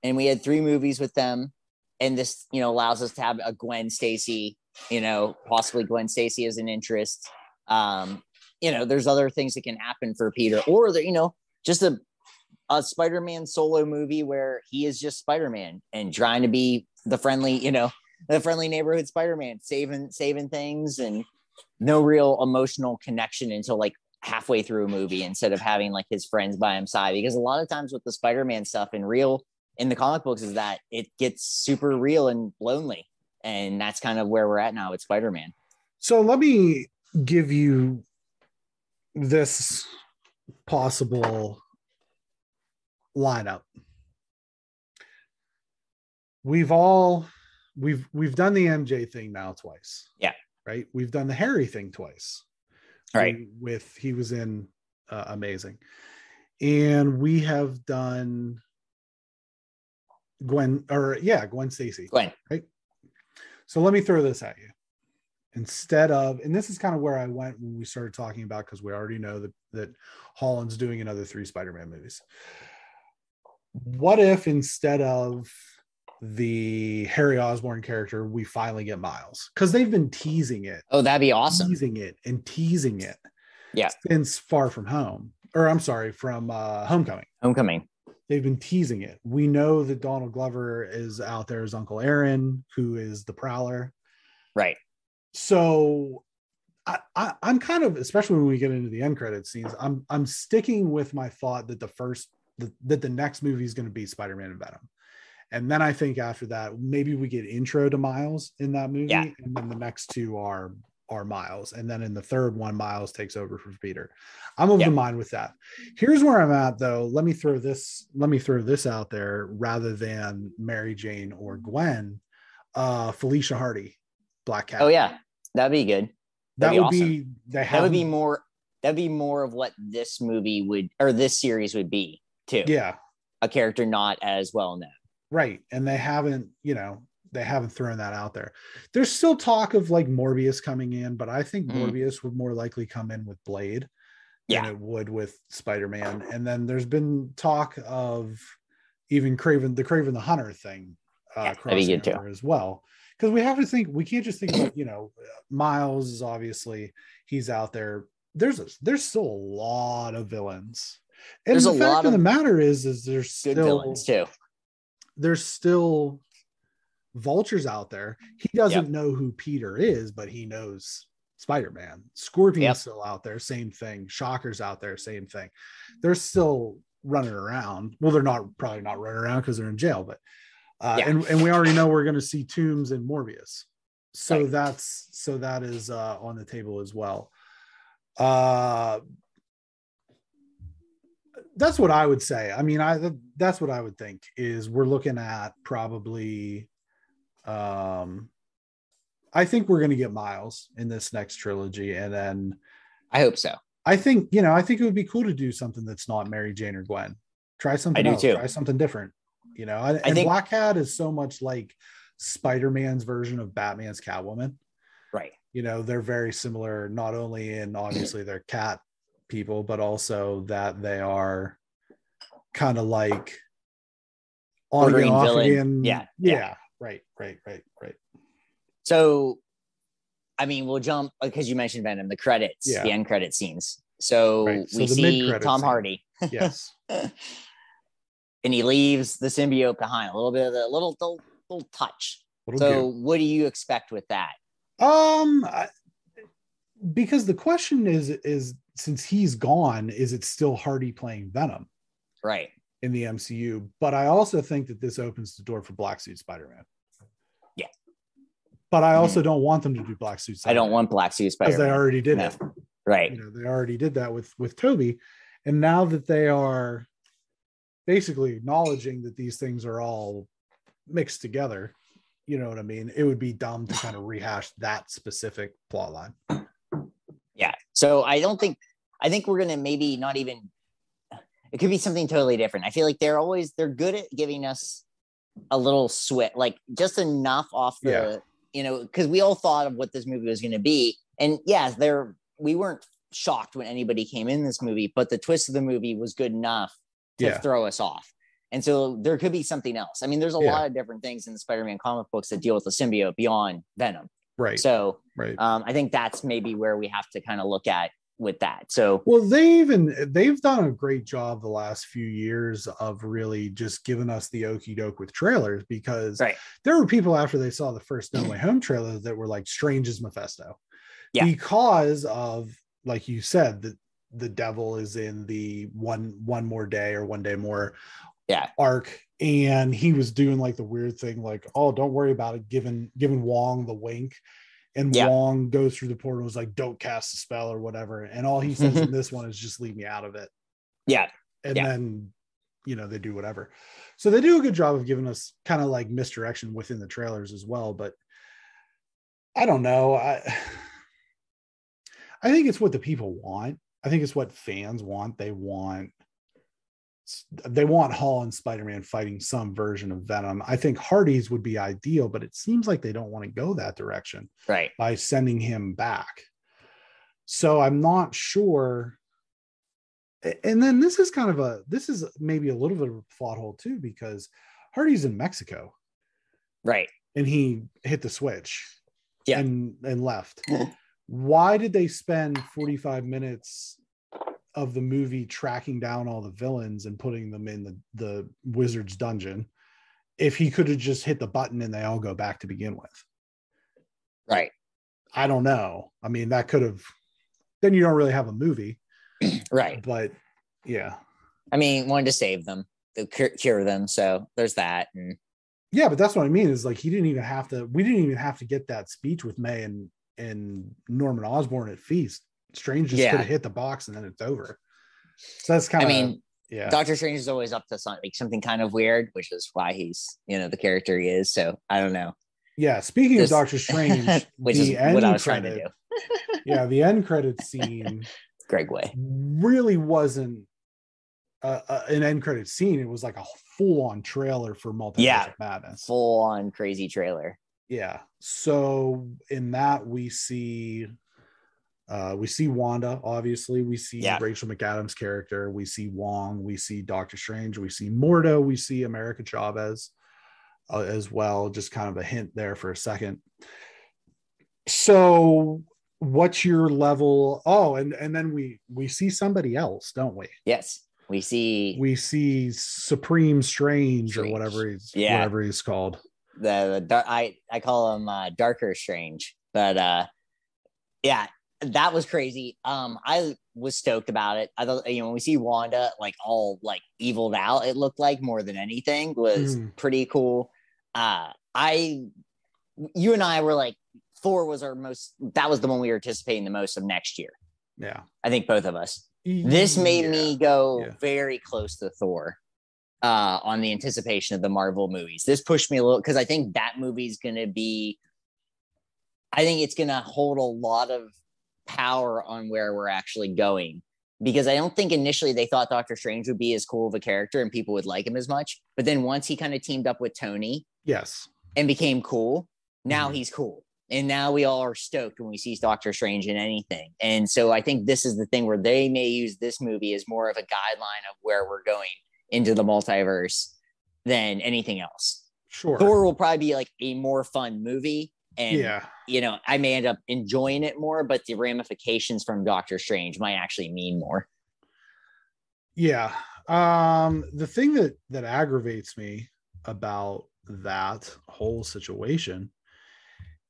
And we had 3 movies with them. And this, allows us to have a Gwen Stacy, possibly Gwen Stacy as an interest. There's other things that can happen for Peter, or just a Spider-Man solo movie where he is just Spider-Man and trying to be the friendly, the friendly neighborhood Spider-Man, saving things, and no real emotional connection until like halfway through a movie, instead of having like his friends by his side. Because a lot of times with the Spider-Man stuff in the comic books is that it gets super real and lonely. And that's kind of where we're at now with Spider-Man. So let me give you this possible lineup. We've done the MJ thing now twice. Yeah. Right. We've done the Harry thing twice. Right. He was in Amazing. And we have done Gwen Stacy. Gwen. Right. So let me throw this at you. Instead of, and this is kind of where I went when we started talking about, because we already know that Holland's doing another 3 Spider-Man movies. What if instead of the Harry Osborn character, we finally get Miles? Because they've been teasing it. Oh, that'd be awesome. Teasing it. Yeah. Since Far From Home. Or I'm sorry, from Homecoming. They've been teasing it. We know that Donald Glover is out there as Uncle Aaron, who is the Prowler. Right. So I'm kind of, especially when we get into the end credit scenes, I'm sticking with my thought that the next movie is going to be Spider-Man and Venom. And then I think after that, maybe we get intro to Miles in that movie. Yeah. And then the next 2 are Miles. And then in the third one, Miles takes over for Peter. I'm of the mind with that. Here's where I'm at though. Let me throw this out there rather than Mary Jane or Gwen, Felicia Hardy. Black Cat. Oh yeah, that'd be good. That'd be awesome. That would be more. That'd be more of what this movie this series would be too. Yeah, a character not as well known. Right, and they haven't thrown that out there. There's still talk of like Morbius coming in, but I think Morbius would more likely come in with Blade than it would with Spider-Man. And then there's been talk of even Kraven the Hunter thing crossing over as well. Because we can't just think about, Miles is obviously, he's out there. There's still a lot of villains. And the fact of the matter is there's still villains too. There's still Vulture's out there. He doesn't know who Peter is, but he knows Spider-Man. Scorpion's still out there, same thing. Shocker's out there, same thing. They're still running around. Well, they're probably not running around because they're in jail, but and we already know we're going to see Toomes and Morbius. So that is on the table as well. That's what I would say. I mean, that's what I would think is we're looking at probably, I think we're going to get Miles in this next trilogy. And then I hope so. I think it would be cool to do something that's not Mary Jane or Gwen. Try something else. Try something different. I think Black Cat is so much like Spider-Man's version of Batman's Catwoman. Right. They're very similar, not only in obviously they're cat people, but also that they are kind of like on again, off again. Yeah. Right. So, I mean, we'll jump because you mentioned Venom, the credits, the end credit scenes. So we see Tom Hardy. Yes. And he leaves the symbiote behind. A little bit of the little touch. What do you expect with that? Because the question is since he's gone, is it still Hardy playing Venom? Right. In the MCU. But I also think that this opens the door for Black Suit Spider-Man. Yeah. But I also don't want them to do Black Suit Spider-Man. I don't want Black Suit Spider-Man. Because they already did it. Right. They already did that with Toby. And now that they are basically acknowledging that these things are all mixed together, you know what I mean? It would be dumb to kind of rehash that specific plot line. Yeah. So I think we're going to maybe not even, it could be something totally different. I feel like they're good at giving us a little switch, like just enough off the, because we all thought of what this movie was going to be. And yes, we weren't shocked when anybody came in this movie, but the twist of the movie was good enough to throw us off. And so there could be something else. I mean, there's a lot of different things in the Spider-Man comic books that deal with the symbiote beyond Venom. Right. So I think that's maybe where we have to kind of look at with that. So, well, they've done a great job the last few years of really just giving us the okie doke with trailers, because there were people after they saw the first No Way Home trailer that were like, strange as Mephisto, because of, like you said, that the devil is in the one more day or one day more arc, and he was doing like the weird thing like, oh, don't worry about it, giving Wong the wink, and Wong goes through the portal and was like, don't cast a spell or whatever, and all he says in this one is just leave me out of it. And then they do whatever. So they do a good job of giving us kind of like misdirection within the trailers as well. But I don't know, I think it's what the people want. I think it's what fans want. They want they want Holland Spider-Man fighting some version of Venom. I think Hardy's would be ideal, but it seems like they don't want to go that direction, right? By sending him back. So I'm not sure. And then this is maybe a little bit of a plot hole too, because Hardy's in Mexico, right? And he hit the switch, yeah, and left. Why did they spend 45 minutes of the movie tracking down all the villains and putting them in the wizard's dungeon if he could have just hit the button and they all go back to begin with? Right. I don't know. I mean, that could have, then you don't really have a movie. Right. But yeah. I mean, wanted to save them, to cure them. So there's that. And yeah, but that's what I mean is like, we didn't even have to get that speech with May and Norman Osborn at Feast. Strange just could have hit the box and then it's over. So that's kind of, I mean, Doctor Strange is always up to something kind of weird, which is why he's, the character he is. So I don't know. Yeah. Speaking of Doctor Strange, which is what I was trying to do. Yeah. The end credit scene, Greg Way, really wasn't an end credit scene. It was like a full on trailer for Multiverse of Madness. Full on crazy trailer. Yeah. So in that we see Wanda, obviously. We see Rachel McAdams' character. We see Wong. We see Doctor Strange. We see Mordo. We see America Chavez as well. Just kind of a hint there for a second. So what's your level? Oh, and then we see somebody else, don't we? Yes. We see Supreme Strange or whatever he's called. I call him Darker Strange. But that was crazy. I was stoked about it. I thought, when we see Wanda like all like eviled out, it looked like more than anything was pretty cool. You and I were like, Thor was that was the one we were anticipating the most of next year. Yeah. I think both of us. This made me go very close to Thor on the anticipation of the Marvel movies. This pushed me a little because I think that movie's going to be, I think it's going to hold a lot of power on where we're actually going, because I don't think initially they thought Doctor Strange would be as cool of a character and people would like him as much. But then once he kind of teamed up with Tony and became cool, now he's cool. And now we all are stoked when we see Doctor Strange in anything. And so I think this is the thing where they may use this movie as more of a guideline of where we're going into the multiverse than anything else. Sure. Thor will probably be like a more fun movie. And, I may end up enjoying it more, but the ramifications from Doctor Strange might actually mean more. Yeah. The thing that aggravates me about that whole situation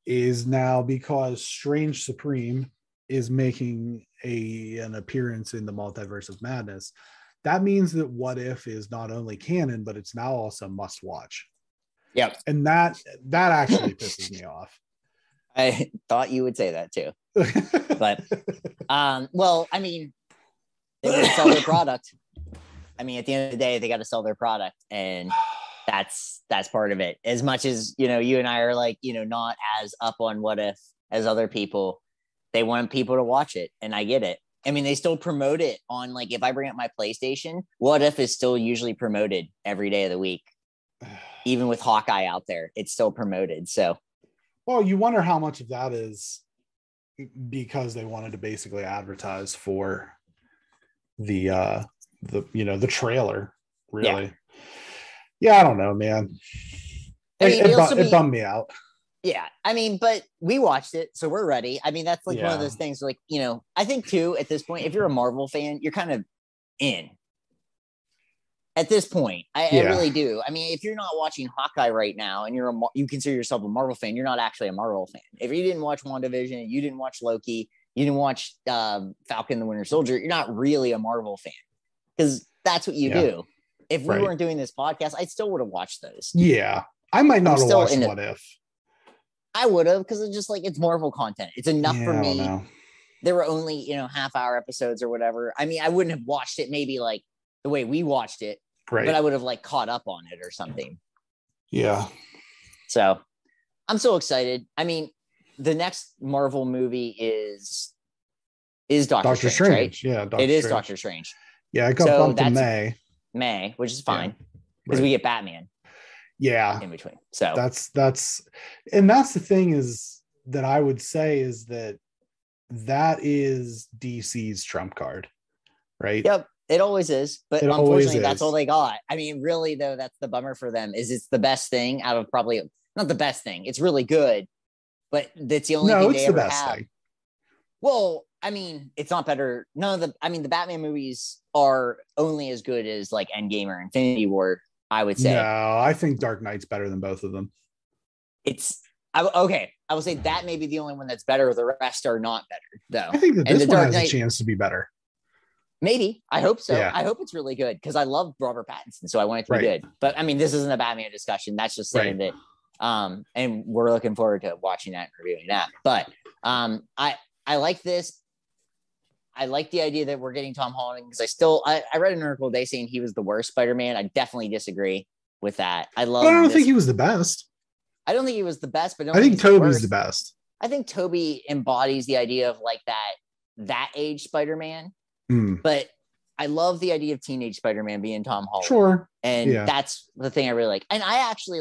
is now because Strange Supreme is making an appearance in the Multiverse of Madness. That means that What If is not only canon, but it's now also must watch. Yep. And that actually pisses me off. I thought you would say that too. But well, I mean, they want to sell their product. I mean, at the end of the day, they got to sell their product, and that's part of it. As much as, you and I are like, not as up on What If as other people, they want people to watch it, and I get it. I mean, they still promote it on, like, if I bring up my PlayStation, What If is still usually promoted every day of the week. Even with Hawkeye out there, it's still promoted. So, well, you wonder how much of that is because they wanted to basically advertise for the trailer, really. Yeah, I don't know, man. It bummed me out. Yeah, I mean, but we watched it, so we're ready. I mean, that's like one of those things, like, I think too, at this point, if you're a Marvel fan, you're kind of in. At this point, I really do. I mean, if you're not watching Hawkeye right now and you consider yourself a Marvel fan, you're not actually a Marvel fan. If you didn't watch WandaVision, you didn't watch Loki, you didn't watch Falcon the Winter Soldier, you're not really a Marvel fan, because that's what you do. If we weren't doing this podcast, I still would have watched those. Yeah, I might not have watched What If. I would have, because it's just like, it's Marvel content. It's enough for me. There were only, half-hour episodes or whatever. I mean, I wouldn't have watched it maybe like the way we watched it, but I would have like caught up on it or something. Yeah. So I'm so excited. I mean, the next Marvel movie is Doctor Strange, right? Yeah, It is Doctor Strange. Yeah, it got bumped to May. May, which is fine because right. we get Batman. Yeah, in between. So that's the thing is that I would say is that is DC's trump card, right? Yep, it always is. But It unfortunately, that's all they got. I mean, really though, that's the bummer for them. Is it's the best thing out of probably not the best thing. It's really good, but that's the only thing they ever have. Thing. Well, I mean, it's not better. None of the Batman movies are only as good as like Endgame or Infinity War, I would say. No, I think Dark Knight's better than both of them. Okay. I will say that may be the only one that's better. The rest are not better, though. I think that this one has a chance to be better. Maybe. I hope so. Yeah. I hope it's really good because I love Robert Pattinson, so I want it to be good. But I mean, this isn't a Batman discussion. That's just saying that. And we're looking forward to watching that and reviewing that. But I like this. I like the idea that we're getting Tom Holland because I read an article today saying he was the worst Spider-Man. I definitely disagree with that. I don't think he was the best. I don't think he was the best, but I think Tobey's the best. I think Tobey embodies the idea of like that age Spider-Man. But I love the idea of teenage Spider-Man being Tom Holland. Sure. And that's the thing I really like. And I actually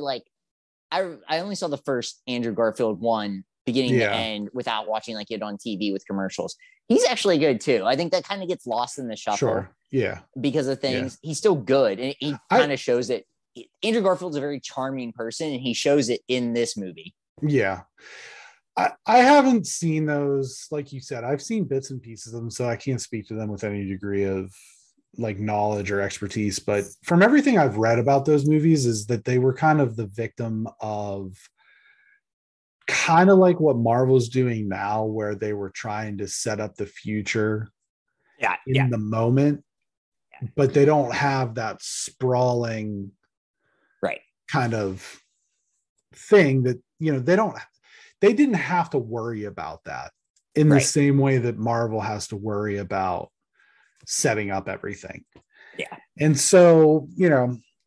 I only saw the first Andrew Garfield one beginning to end without watching like it on TV with commercials. He's actually good too. I think that kind of gets lost in the shuffle. Sure. Yeah. Because of things. He's still good. And he kind of shows it. Andrew Garfield's a very charming person and he shows it in this movie. Yeah. I haven't seen those, like you said. I've seen bits and pieces of them, so I can't speak to them with any degree of like knowledge or expertise. But from everything I've read about those movies is that they were kind of the victim of kind of like what Marvel's doing now, where they were trying to set up the future in the moment, but they don't have that sprawling kind of thing that, they didn't have to worry about that in the same way that Marvel has to worry about setting up everything. Yeah. And so,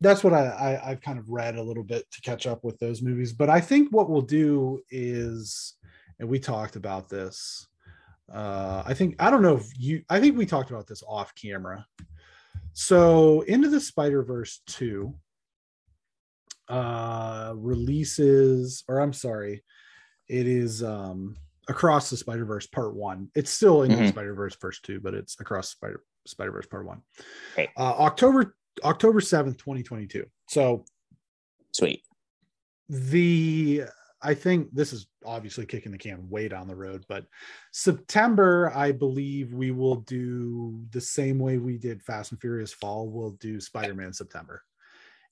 that's what I've kind of read a little bit to catch up with those movies. But I think what we'll do is, and we talked about this, I think we talked about this off camera. So Into the Spider-Verse 2 releases, or I'm sorry, it is Across the Spider-Verse Part 1. It's still Into the Spider-Verse First 2, but it's Across Spider-Verse Part 1. Okay. October 7th, 2022. So sweet. I think this is obviously kicking the can way down the road, but September, I believe we will do the same way we did Fast and Furious Fall. We'll do Spider-Man September.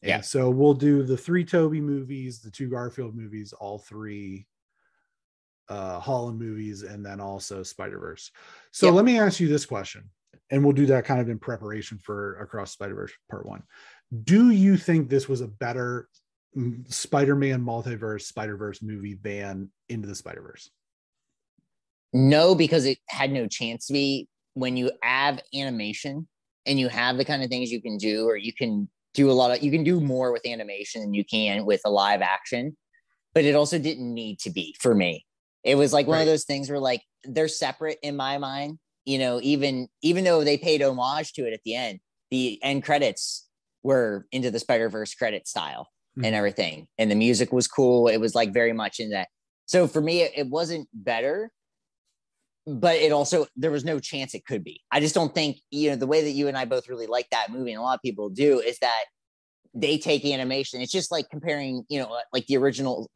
And so we'll do the 3 Tobey movies, the 2 Garfield movies, all 3 Holland movies, and then also Spider-Verse. So let me ask you this question, and we'll do that kind of in preparation for Across Spider-Verse Part 1. Do you think this was a better Spider-Man multiverse Spider-Verse movie than Into the Spider-Verse? No, because it had no chance to be. When you have animation and you have the kind of things you can do, or you can do you can do more with animation than you can with a live action, but it also didn't need to be for me. It was like one of those things where like they're separate in my mind, even though they paid homage to it at the end, the end credits were Into the Spider-Verse credit style and everything. And the music was cool. It was like very much in that. So for me, it wasn't better, but there was no chance it could be. I just don't think, the way that you and I both really like that movie, and a lot of people do, is that they take animation. It's just like comparing, like the original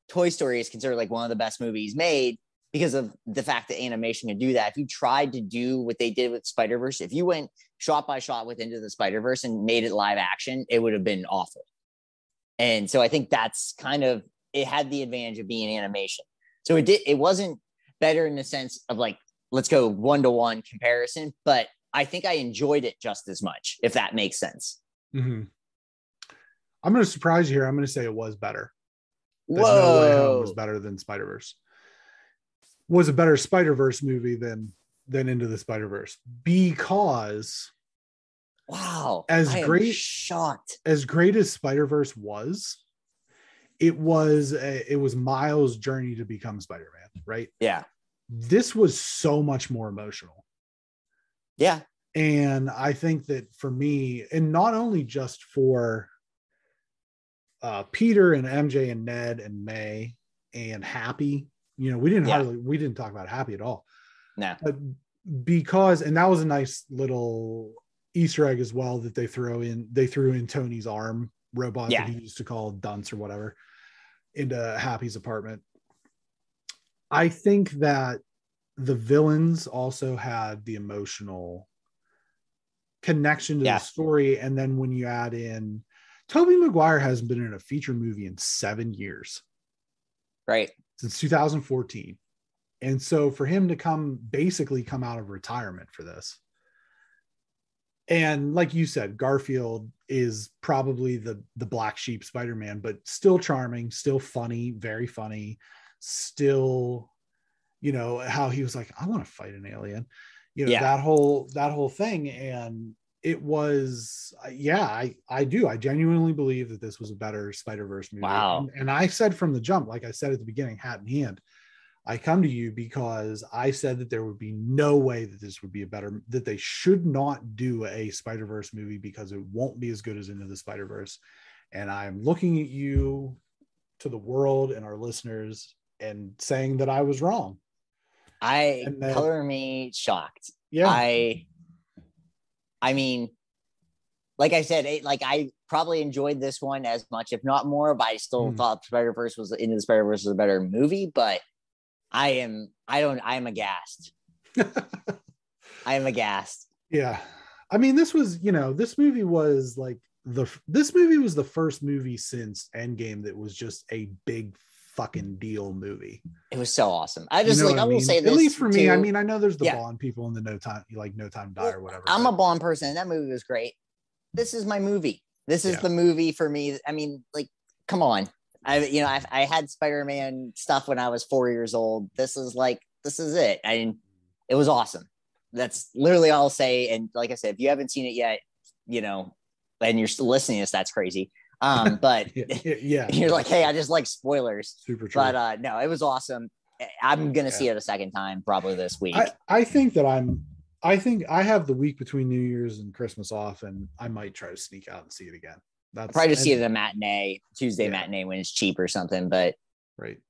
Toy Story is considered like one of the best movies made because of the fact that animation can do that. If you tried to do what they did with Spider-Verse, if you went shot by shot with Into the Spider-Verse and made it live action, it would have been awful. And so I think that's it had the advantage of being animation. So it wasn't better in the sense of like, let's go 1-to-1 comparison, but I think I enjoyed it just as much, if that makes sense. Mm-hmm. I'm going to surprise you here. I'm going to say it was better. Whoa. No Way Home was better than Spider-Verse. Was a better Spider-Verse movie than Into the Spider-Verse, because shocked. As great as Spider-Verse was, it was Miles' journey to become Spider-Man, right? Yeah. This was so much more emotional. Yeah. And I think that for me, and not only just for Peter and MJ and Ned and May and Happy, we didn't talk about Happy at all. No. But because, and that was a nice little Easter egg as well that they threw in Tony's arm robot that he used to call Dunce or whatever into Happy's apartment. I think that the villains also had the emotional connection to the story. And then when you add in Tobey Maguire hasn't been in a feature movie in 7 years. Right. Since 2014. And so for him to basically come out of retirement for this. And like you said, Garfield is probably the black sheep Spider-Man, but still charming, still funny, very funny, still, how he was like, I want to fight an alien, that whole thing. And it was, I do. I genuinely believe that this was a better Spider-Verse movie. Wow. And I said from the jump, like I said at the beginning, hat in hand, I come to you because I said that there would be no way that this would be that they should not do a Spider-Verse movie because it won't be as good as Into the Spider-Verse. And I'm looking at you, to the world and our listeners, and saying that I was wrong. Color me shocked. Yeah. I mean, like I said, I probably enjoyed this one as much, if not more, but I still thought Into the Spider-Verse was a better movie, but I am aghast. I am aghast. Yeah. I mean, this movie was like this movie was the first movie since Endgame that was just a big fucking deal movie. It was so awesome. I just I will say this, at least for me. I mean, I know there's the Bond people in the No Time to Die or whatever. I'm a Bond person, and that movie was great. This is my movie. This is the movie for me. I mean, come on. I had Spider-Man stuff when I was 4 years old. This is it. I mean, it was awesome. That's literally all I'll say. And like I said, if you haven't seen it yet, and you're still listening to this, that's crazy. But you're like, hey, I just like spoilers. Super true. But no, it was awesome. I'm gonna see it a second time probably this week. I think I have the week between New Year's and Christmas off, and I might try to sneak out and see it again. I'll probably just see it at a Tuesday matinee when it's cheap or something, but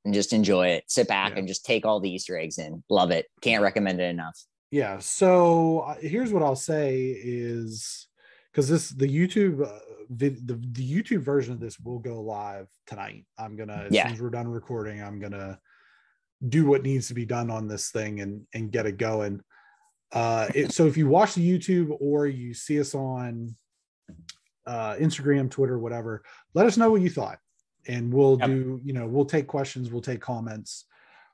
and just enjoy it. Sit back and just take all the Easter eggs in. Love it. Can't recommend it enough. Yeah. So here's what I'll say is, because the YouTube the YouTube version of this will go live tonight. I'm gonna, as soon as we're done recording, I'm gonna do what needs to be done on this thing and get it going. So if you watch the YouTube or you see us on Instagram, Twitter, whatever, let us know what you thought, and we'll we'll take questions, we'll take comments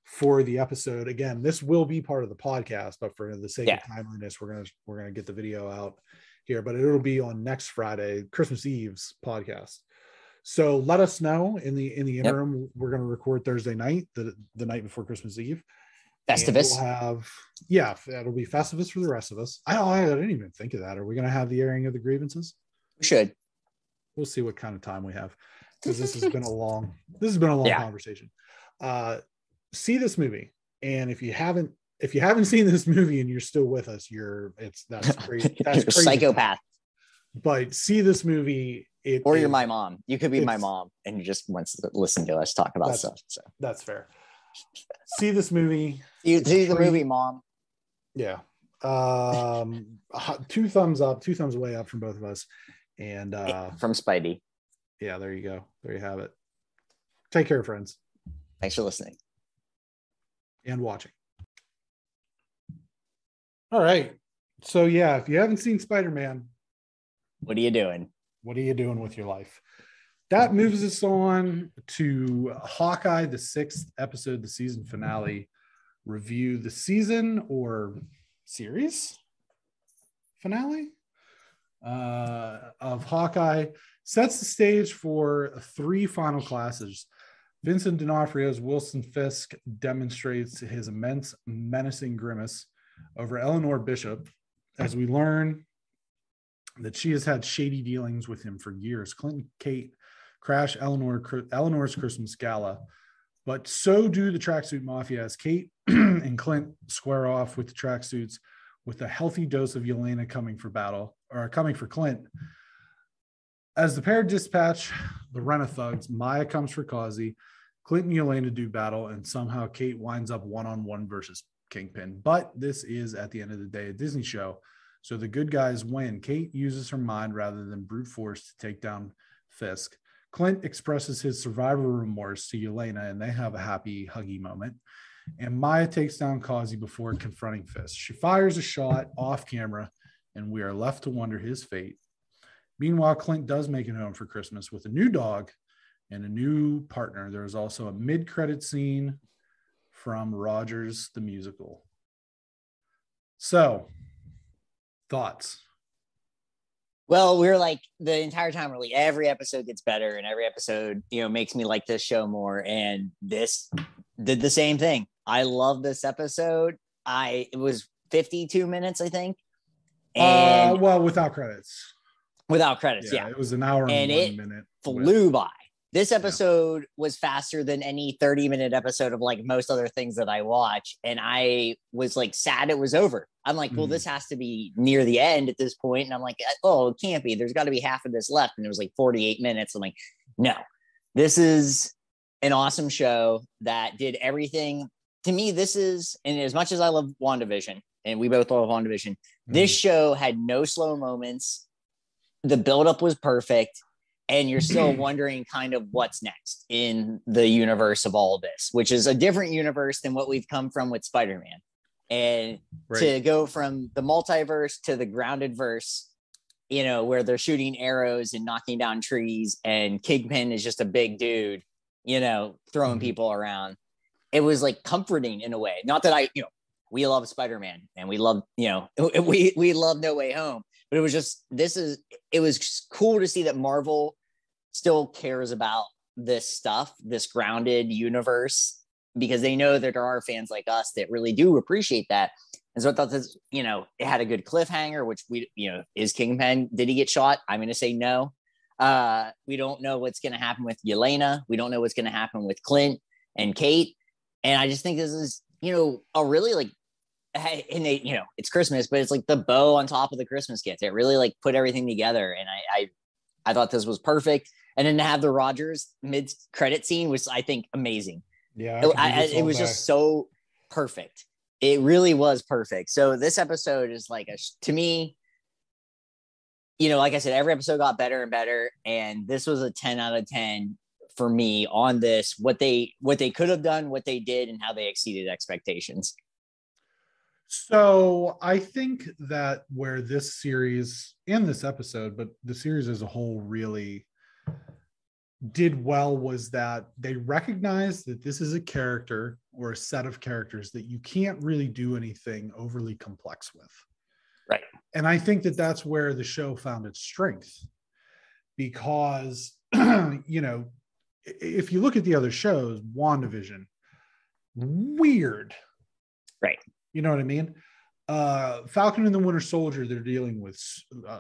for the episode. Again, this will be part of the podcast, but for the sake of timeliness, we're gonna get the video out here, but it'll be on next Friday, Christmas Eve's podcast. So let us know in the interim. We're going to record Thursday night, the night before Christmas Eve. Festivus. We'll have, it'll be Festivus for the rest of us. I didn't even think of that. Are we going to have the airing of the grievances? We should. We'll see what kind of time we have, because this has been a long conversation. See this movie, and if you haven't seen this movie and you're still with us, that's great. That's you're a psychopath. But see this movie. You're my mom. You could be my mom, and you just want to listen to us talk about stuff. So that's fair. See this movie. See the movie, Mom. Yeah. 2 thumbs up, 2 thumbs way up from both of us. And from Spidey. Yeah, there you go. There you have it. Take care, friends. Thanks for listening. And watching. All right. So if you haven't seen Spider-Man, what are you doing? What are you doing with your life? That moves us on to Hawkeye, the 6th episode, the season finale. Review the season or series finale of Hawkeye. Sets the stage for 3 final classes. Vincent D'Onofrio's Wilson Fisk demonstrates his immense menacing grimace over Eleanor Bishop as we learn that she has had shady dealings with him for years. Clint and Kate crash Eleanor's Christmas gala, but so do the tracksuit mafia as Kate and Clint square off with the tracksuits with a healthy dose of Yelena coming for Clint. As the pair dispatch the Rena-Thugs, Maya comes for Causey. Clint and Yelena do battle, and somehow Kate winds up one-on-one versus Kingpin. But this is, at the end of the day, a Disney show, so the good guys win. Kate uses her mind rather than brute force to take down Fisk. Clint expresses his survivor remorse to Yelena, and they have a happy, huggy moment. And Maya takes down Causey before confronting Fisk. She fires a shot off camera, and we are left to wonder his fate. Meanwhile, Clint does make it home for Christmas with a new dog and a new partner. There is also a mid-credit scene from Rogers the Musical. So, thoughts? Well, we're like the entire time, we're like, every episode gets better and every episode, makes me like this show more. And this did the same thing. I love this episode. It was 52 minutes, I think. And without credits. Without credits, yeah. It was an hour and 1 minute. Flew by. This episode was faster than any 30-minute episode of like most other things that I watch. And I was like sad it was over. I'm like, well, this has to be near the end at this point. And I'm like, oh, it can't be. There's got to be half of this left. And it was like 48 minutes. I'm like, no, this is an awesome show that did everything. To me, this is, and as much as I love WandaVision, and we both love WandaVision, this show had no slow moments. The buildup was perfect. And you're still wondering kind of what's next in the universe of all of this, which is a different universe than what we've come from with Spider-Man. And to go from the multiverse to the grounded verse, where they're shooting arrows and knocking down trees and Kingpin is just a big dude, throwing people around. It was like comforting in a way. Not that we love Spider-Man and we love, we love No Way Home, but it was just, it was just cool to see that Marvel still cares about this stuff, this grounded universe, because they know that there are fans like us that really do appreciate that. And so I thought this, it had a good cliffhanger, which is Kingpin, did he get shot? I'm going to say no. We don't know what's going to happen with Yelena. We don't know what's going to happen with Clint and Kate. And I just think this is, a really like, and they, it's Christmas, but it's like the bow on top of the Christmas gift. It really like put everything together. And I thought this was perfect. And then to have the Rogers mid-credit scene was, I think, amazing. Yeah, it was just so perfect. It really was perfect. So this episode is like to me, like I said, every episode got better and better. And this was a 10 out of 10 for me on this, what they could have done, what they did, and how they exceeded expectations. So I think that where this series and this episode, but the series as a whole really did well, was that they recognized that this is a character or a set of characters that you can't really do anything overly complex with. Right. And I think that that's where the show found its strength, because, if you look at the other shows, WandaVision, weird. Right. You know what I mean? Falcon and the Winter Soldier, they're dealing with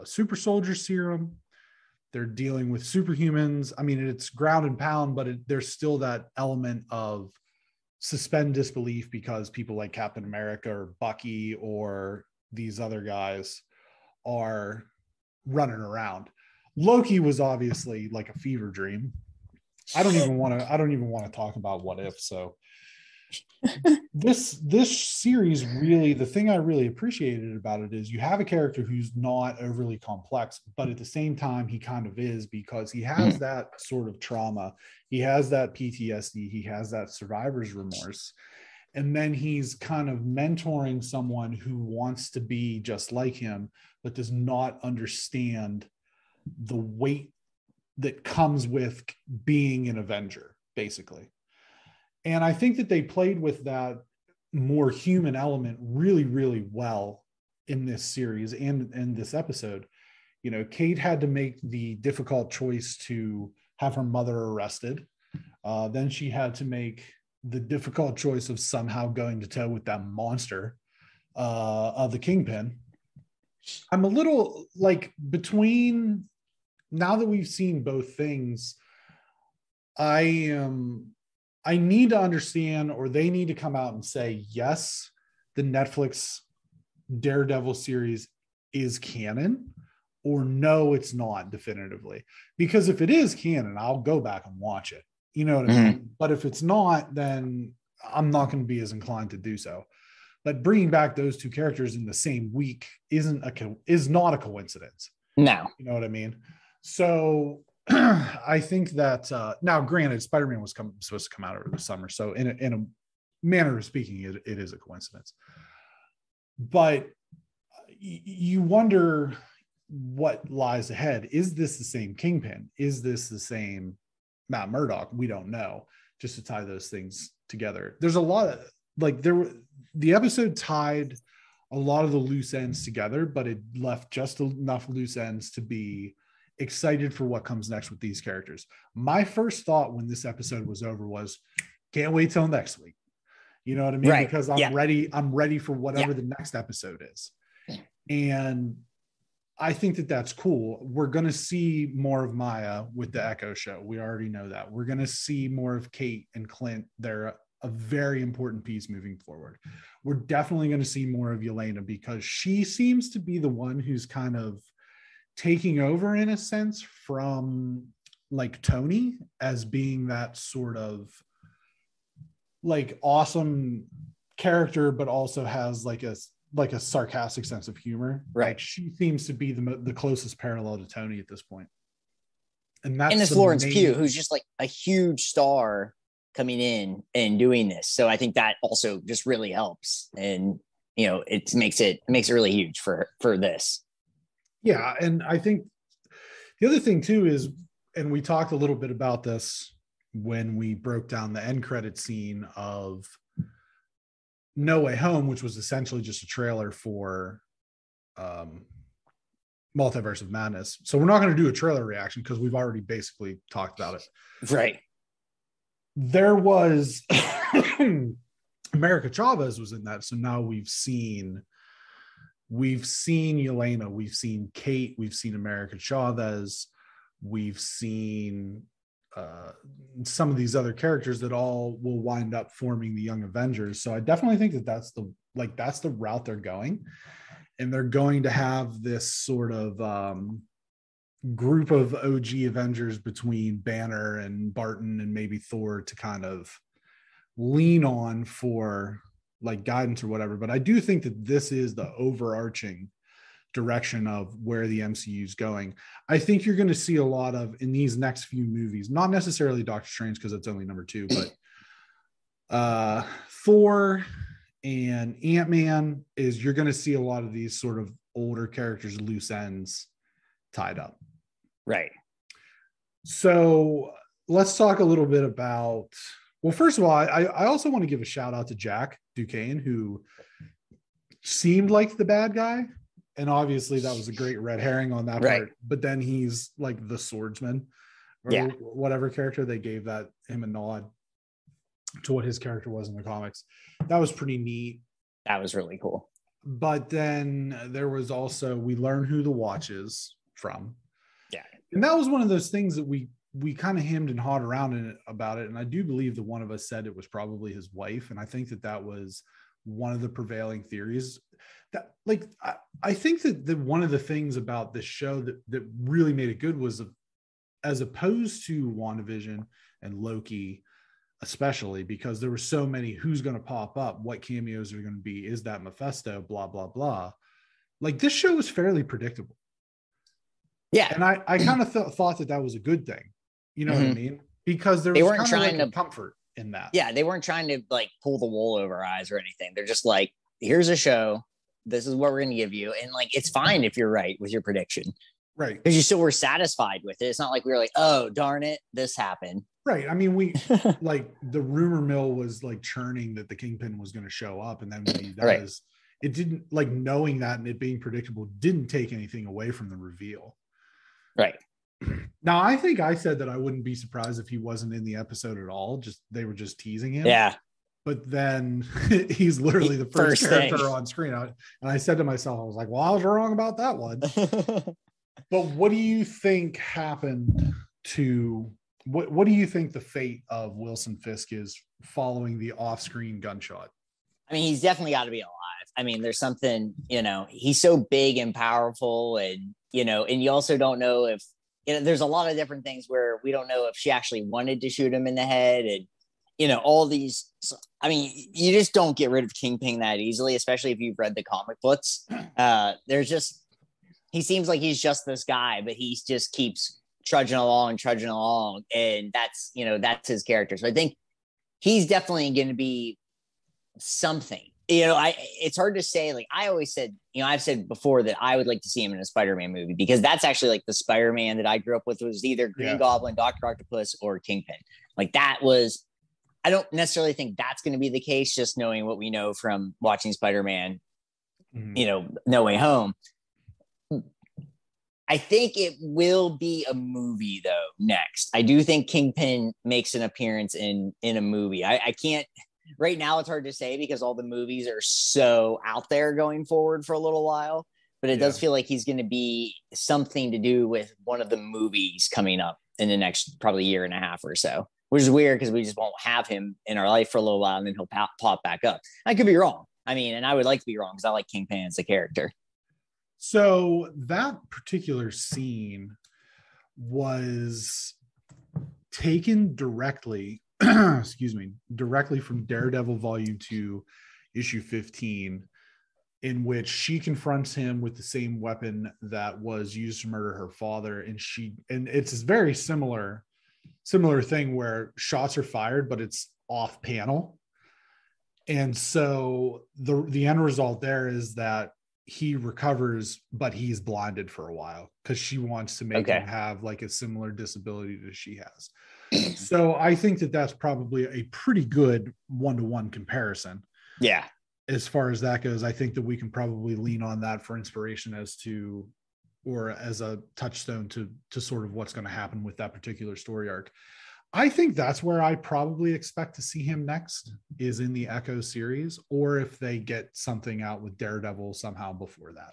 super soldier serum. They're dealing with superhumans. I mean, it's ground and pound, but there's still that element of suspend disbelief because people like Captain America or Bucky or these other guys are running around. Loki was obviously like a fever dream. I don't even want to talk about What If. So this series, really, the thing I really appreciated about it is you have a character who's not overly complex, but at the same time he kind of is, because he has that sort of trauma, he has that PTSD, he has that survivor's remorse, and then he's kind of mentoring someone who wants to be just like him but does not understand the weight that comes with being an Avenger, basically. And I think that they played with that more human element really, really well in this series and in this episode. Kate had to make the difficult choice to have her mother arrested. Then she had to make the difficult choice of somehow going to toe with that monster of the Kingpin. I'm a little like, between now that we've seen both things, I need to understand, or they need to come out and say, yes, the Netflix Daredevil series is canon, or no, it's not definitively. Because if it is canon, I'll go back and watch it. You know what I mean? But if it's not, then I'm not going to be as inclined to do so. But bringing back those two characters in the same week is not a coincidence. No. You know what I mean? So I think that now, granted, Spider-Man was supposed to come out over the summer. So in a manner of speaking, it is a coincidence. But you wonder what lies ahead. Is this the same Kingpin? Is this the same Matt Murdock? We don't know. Just to tie those things together, there's a lot of the episode tied a lot of the loose ends together, but it left just enough loose ends to be excited for what comes next with these characters. My first thought when this episode was over was, can't wait till next week. You know what I mean? Right. Because I'm ready for whatever the next episode is. And I think that that's cool. We're going to see more of Maya with the Echo show. We already know that. We're going to see more of Kate and Clint. They're a very important piece moving forward. We're definitely going to see more of Yelena because she seems to be the one who's kind of taking over in a sense from like Tony as being that sort of like awesome character, but also has like a sarcastic sense of humor. Right. Like she seems to be the closest parallel to Tony at this point. And that's it's Florence Pugh, who's just like a huge star coming in and doing this. So I think that also just really helps. And, it makes it really huge for this. Yeah. And I think the other thing too is, and we talked a little bit about this when we broke down the end credit scene of No Way Home, which was essentially just a trailer for Multiverse of Madness. So we're not going to do a trailer reaction because we've already basically talked about it. Right. There was America Chavez was in that. So now we've seen Yelena, we've seen Kate, we've seen America Chavez, we've seen some of these other characters that all will wind up forming the Young Avengers. So I definitely think that that's the route they're going. And they're going to have this sort of group of OG Avengers between Banner and Barton and maybe Thor to kind of lean on for like guidance or whatever. But I do think that this is the overarching direction of where the MCU is going. I think you're going to see a lot of in these next few movies, not necessarily Doctor Strange because it's only number 2, but Thor and Ant-Man is you're going to see a lot of these sort of older characters, loose ends tied up. Right. So let's talk a little bit about, well, first of all, I also want to give a shout out to Jack Duquesne, who seemed like the bad guy. And obviously that was a great red herring on that part, but then he's like the swordsman or whatever character they gave him a nod to what his character was in the comics. That was pretty neat. That was really cool. But then there was also, we learn who the watch is from. Yeah. And that was one of those things that we kind of hemmed and hawed around about it. And I do believe that one of us said it was probably his wife. And I think that was one of the prevailing theories. That like I think that one of the things about this show that really made it good was as opposed to WandaVision and Loki, especially because there were so many who's going to pop up, what cameos are going to be, is that Mephisto, blah, blah, blah. Like this show was fairly predictable. Yeah. And I kind of thought that was a good thing. You know what I mean? Because they weren't trying to comfort in that. Yeah. They weren't trying to like pull the wool over our eyes or anything. They're just like, here's a show. This is what we're going to give you. And like, it's fine if you're right with your prediction. Right. Because you still were satisfied with it. It's not like we were like, oh, darn it, this happened. Right. I mean, we like the rumor mill was like churning that the Kingpin was going to show up. And then when he does, it didn't like knowing that and it being predictable didn't take anything away from the reveal. Right. Now, I think I said that I wouldn't be surprised if he wasn't in the episode at all. They were just teasing him. Yeah. But then he's literally the first character on screen. And I said to myself, I was like, well, I was wrong about that one. But what do you think happened to what do you think the fate of Wilson Fisk is following the off-screen gunshot? I mean, he's definitely got to be alive. I mean, there's something, you know, he's so big and powerful, and, you know, and you also don't know if, you know, there's a lot of different things where we don't know if she actually wanted to shoot him in the head, and, you know, all these, I mean, you just don't get rid of Kingpin that easily, especially if you've read the comic books. There's just, he seems like he's just this guy, but he just keeps trudging along. And that's, you know, that's his character. So I think he's definitely going to be something, you know. It's hard to say. Like I always said, you know, I've said before that I would like to see him in a Spider-Man movie, because that's actually like the Spider-Man that I grew up with was either Green Goblin, Dr. Octopus, or Kingpin. Like that was, I don't necessarily think that's going to be the case, just knowing what we know from watching Spider-Man, you know, No Way Home. I think it will be a movie though next. I do think Kingpin makes an appearance in a movie. I can't, right now it's hard to say because all the movies are so out there going forward for a little while, but it does feel like he's going to be something to do with one of the movies coming up in the next probably year and a half or so, which is weird because we just won't have him in our life for a little while and then he'll pop back up. I could be wrong. I mean, and I would like to be wrong because I like Kingpin as a character. So that particular scene was taken directly, directly from Daredevil Volume 2, Issue 15, in which she confronts him with the same weapon that was used to murder her father. And it's a very similar thing where shots are fired, but it's off panel. And so the end result there is that he recovers, but he's blinded for a while because she wants to make him have like a similar disability that she has. So I think that that's probably a pretty good one-to-one comparison. Yeah. As far as that goes, I think that we can probably lean on that for inspiration as to, or as a touchstone to sort of what's going to happen with that particular story arc. I think that's where I probably expect to see him next, is in the Echo series, or if they get something out with Daredevil somehow before that.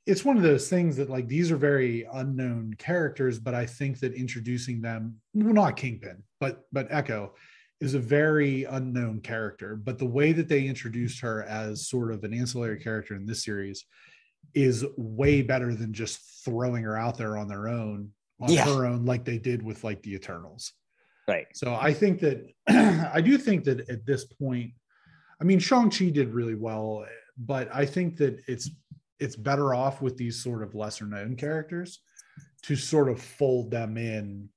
It's one of those things that like, these are very unknown characters, but I think that introducing them, well, not Kingpin, but Echo is a very unknown character, but the way that they introduced her as sort of an ancillary character in this series is way better than just throwing her out there on their own. Her own, like they did with like the Eternals. Right. So I think that I do think that at this point, I mean, Shang-Chi did really well, but I think that it's better off with these sort of lesser known characters to sort of fold them in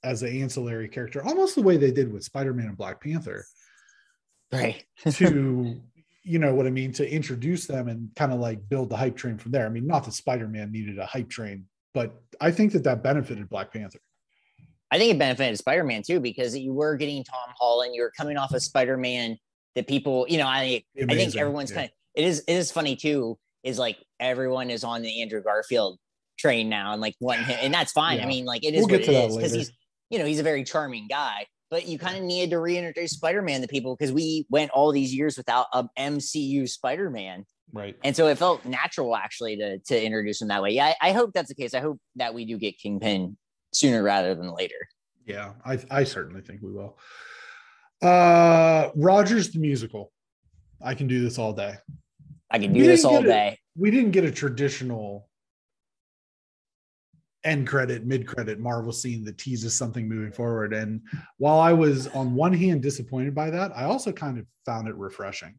as an ancillary character, almost the way they did with Spider-Man and Black Panther. Right. To, you know what I mean, to introduce them and kind of like build the hype train from there. I mean, not that Spider-Man needed a hype train, but I think that benefited Black Panther. I think it benefited Spider-Man too, because you were getting Tom Holland. You were coming off of Spider-Man that people, you know, I think everyone's kind of, it is funny too, is like everyone is on the Andrew Garfield train now and like wanting him, and that's fine. I mean, like it is what it is, because he's, you know, he's a very charming guy, but you kind of needed to reintroduce Spider-Man to people because we went all these years without a MCU Spider-Man. Right. And so it felt natural actually to introduce him that way. Yeah, I hope that's the case. I hope that we do get Kingpin sooner rather than later. Yeah, I certainly think we will. Rogers the musical. I can do this all day. I can do this all day. We didn't get a traditional end credit, mid credit Marvel scene that teases something moving forward. And while I was on one hand disappointed by that, I also kind of found it refreshing.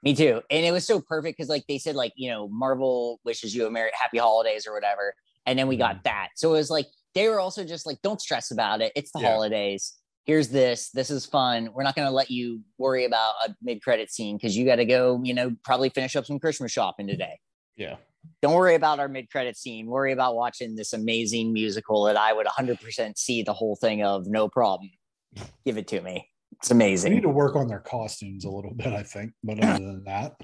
Me too. And it was so perfect because like they said, like, you know, Marvel wishes you a merry happy holidays or whatever. And then we got that. So it was like, they were also just like, don't stress about it. It's the holidays. Here's this is fun. We're not going to let you worry about a mid-credit scene because you got to go, you know, probably finish up some Christmas shopping today. Yeah. Don't worry about our mid-credit scene. Worry about watching this amazing musical that I would 100% see the whole thing of, no problem. Give it to me. It's amazing. We need to work on their costumes a little bit, I think. But other than that,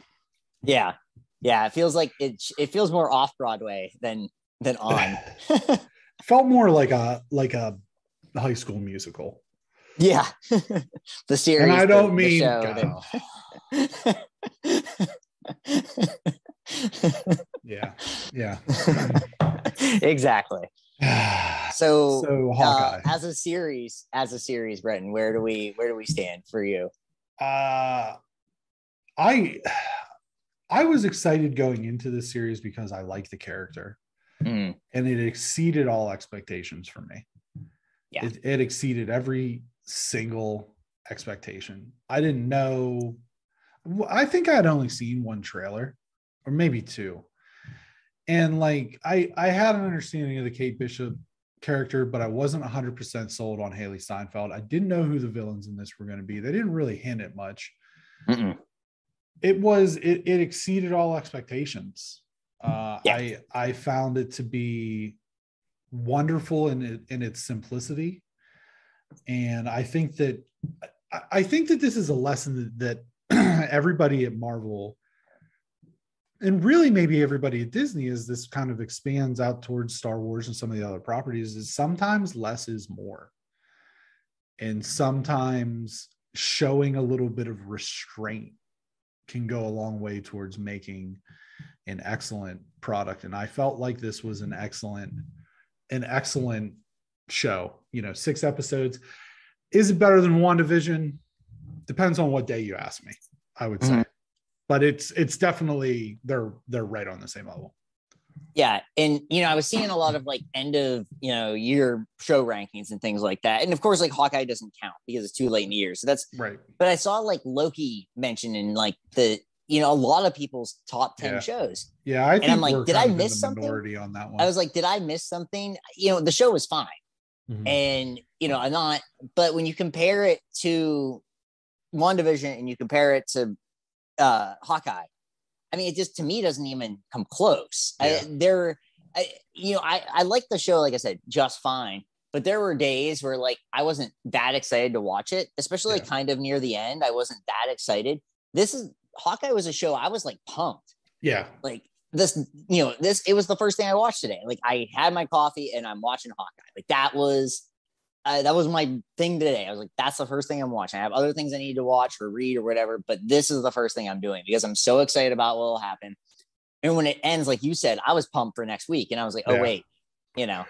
yeah, it feels like it feels more off Broadway than on. Felt more like a High School Musical. Yeah, the series. And I don't mean. Yeah. Exactly. So Hawkeye. as a series, Brenton, where do we stand for you? I I was excited going into this series because I like the character, and it exceeded all expectations for me. Yeah, it exceeded every single expectation. I didn't know. I think I had only seen one trailer, or maybe two, and like I had an understanding of the Kate Bishop character, but I wasn't 100% sold on Haley Steinfeld. I didn't know who the villains in this were going to be. They didn't really hint at much. It exceeded all expectations. I found it to be wonderful in its simplicity, and I think that this is a lesson that everybody at Marvel, and really maybe everybody at Disney, as this kind of expands out towards Star Wars and some of the other properties, is sometimes less is more, and sometimes showing a little bit of restraint can go a long way towards making an excellent product. And I felt like this was an excellent show. 6 episodes. Is it better than WandaVision? Depends on what day you ask me, I would say. But it's definitely, they're right on the same level. Yeah. And, I was seeing a lot of like end of, year show rankings and things like that. And of course, like Hawkeye doesn't count because it's too late in the year. So that's right. But I saw like Loki mentioned in like a lot of people's top 10 shows. Yeah. I think and I'm like, did I miss something on that one? I was like, did I miss something? The show was fine. And, I'm not, but when you compare it to WandaVision and you compare it to Hawkeye, I mean, it just, to me, doesn't even come close. Yeah. I like the show, like I said, just fine. But there were days where like I wasn't that excited to watch it, especially like kind of near the end. I wasn't that excited. Hawkeye was a show I was like pumped. Yeah. Like it was the first thing I watched today. Like I had my coffee and I'm watching Hawkeye. Like that was my thing today. I was like, that's the first thing I'm watching. I have other things I need to watch or read or whatever, but this is the first thing I'm doing because I'm so excited about what will happen. And when it ends, like you said, I was pumped for next week. And I was like, oh, wait, Yeah.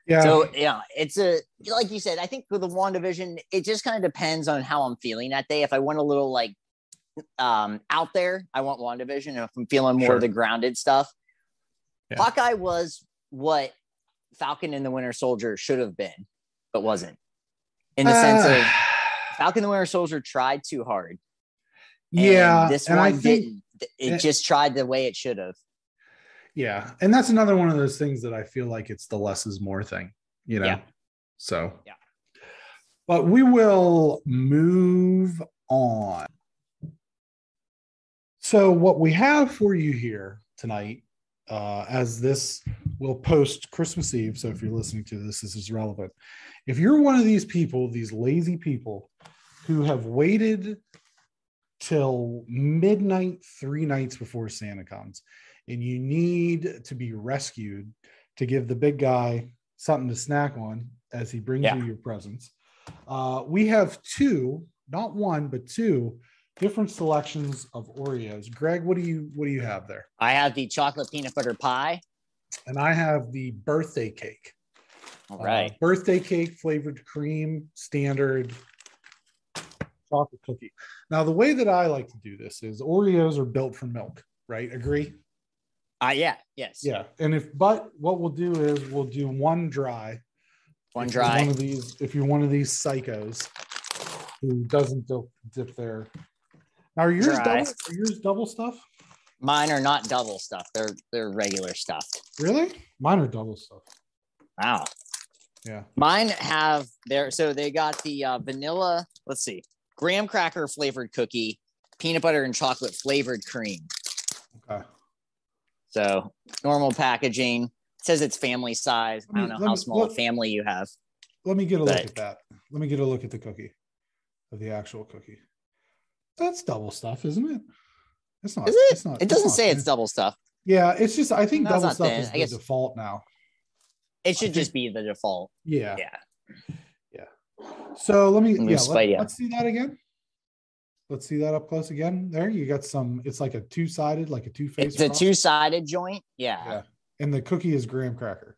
So, it's like you said, I think with the WandaVision, it just kind of depends on how I'm feeling that day. If I want a little like out there, I want WandaVision. And if I'm feeling more of the grounded stuff, Hawkeye was what Falcon and the Winter Soldier should have been, but wasn't, in the sense of Falcon and the Winter Soldier tried too hard. Yeah. And this one didn't. It just tried the way it should have. Yeah. And that's another one of those things that I feel like it's the less is more thing, So, but we will move on. So what we have for you here tonight, as this will post Christmas Eve. So if you're listening to this, this is relevant. If you're one of these people, these lazy people who have waited till midnight 3 nights before Santa comes, and you need to be rescued to give the big guy something to snack on as he brings you your presents, we have 2, not 1, but 2 different selections of Oreos. Greg, what do you have there? I have the chocolate peanut butter pie. And I have the birthday cake. All right. Birthday cake, flavored cream, standard chocolate cookie. Now, the way that I like to do this is Oreos are built from milk, right? Agree? Yes. Yeah. And what we'll do is we'll do one dry. If you're one of these psychos who doesn't dip their. Now, are yours double stuff? Mine are not double stuff. They're regular stuffed. Really? Mine are double stuffed. Wow. Yeah. Mine have so they got the vanilla, let's see, graham cracker flavored cookie, peanut butter and chocolate flavored cream. Okay. So normal packaging. It says it's family size. I don't know how small a family you have. Let me get a look at that. Let me get a look at the cookie, of the actual cookie. That's double stuff, isn't it? It's not. Is it? It's not. It doesn't say it's double stuff. Yeah, it's just, I think double stuff is the default now. It should just be the default. Yeah. So let's see that again. Let's see that up close again. There, you got some. It's like a two-sided, like a two-faced. It's a two-sided joint. Yeah. And the cookie is graham cracker.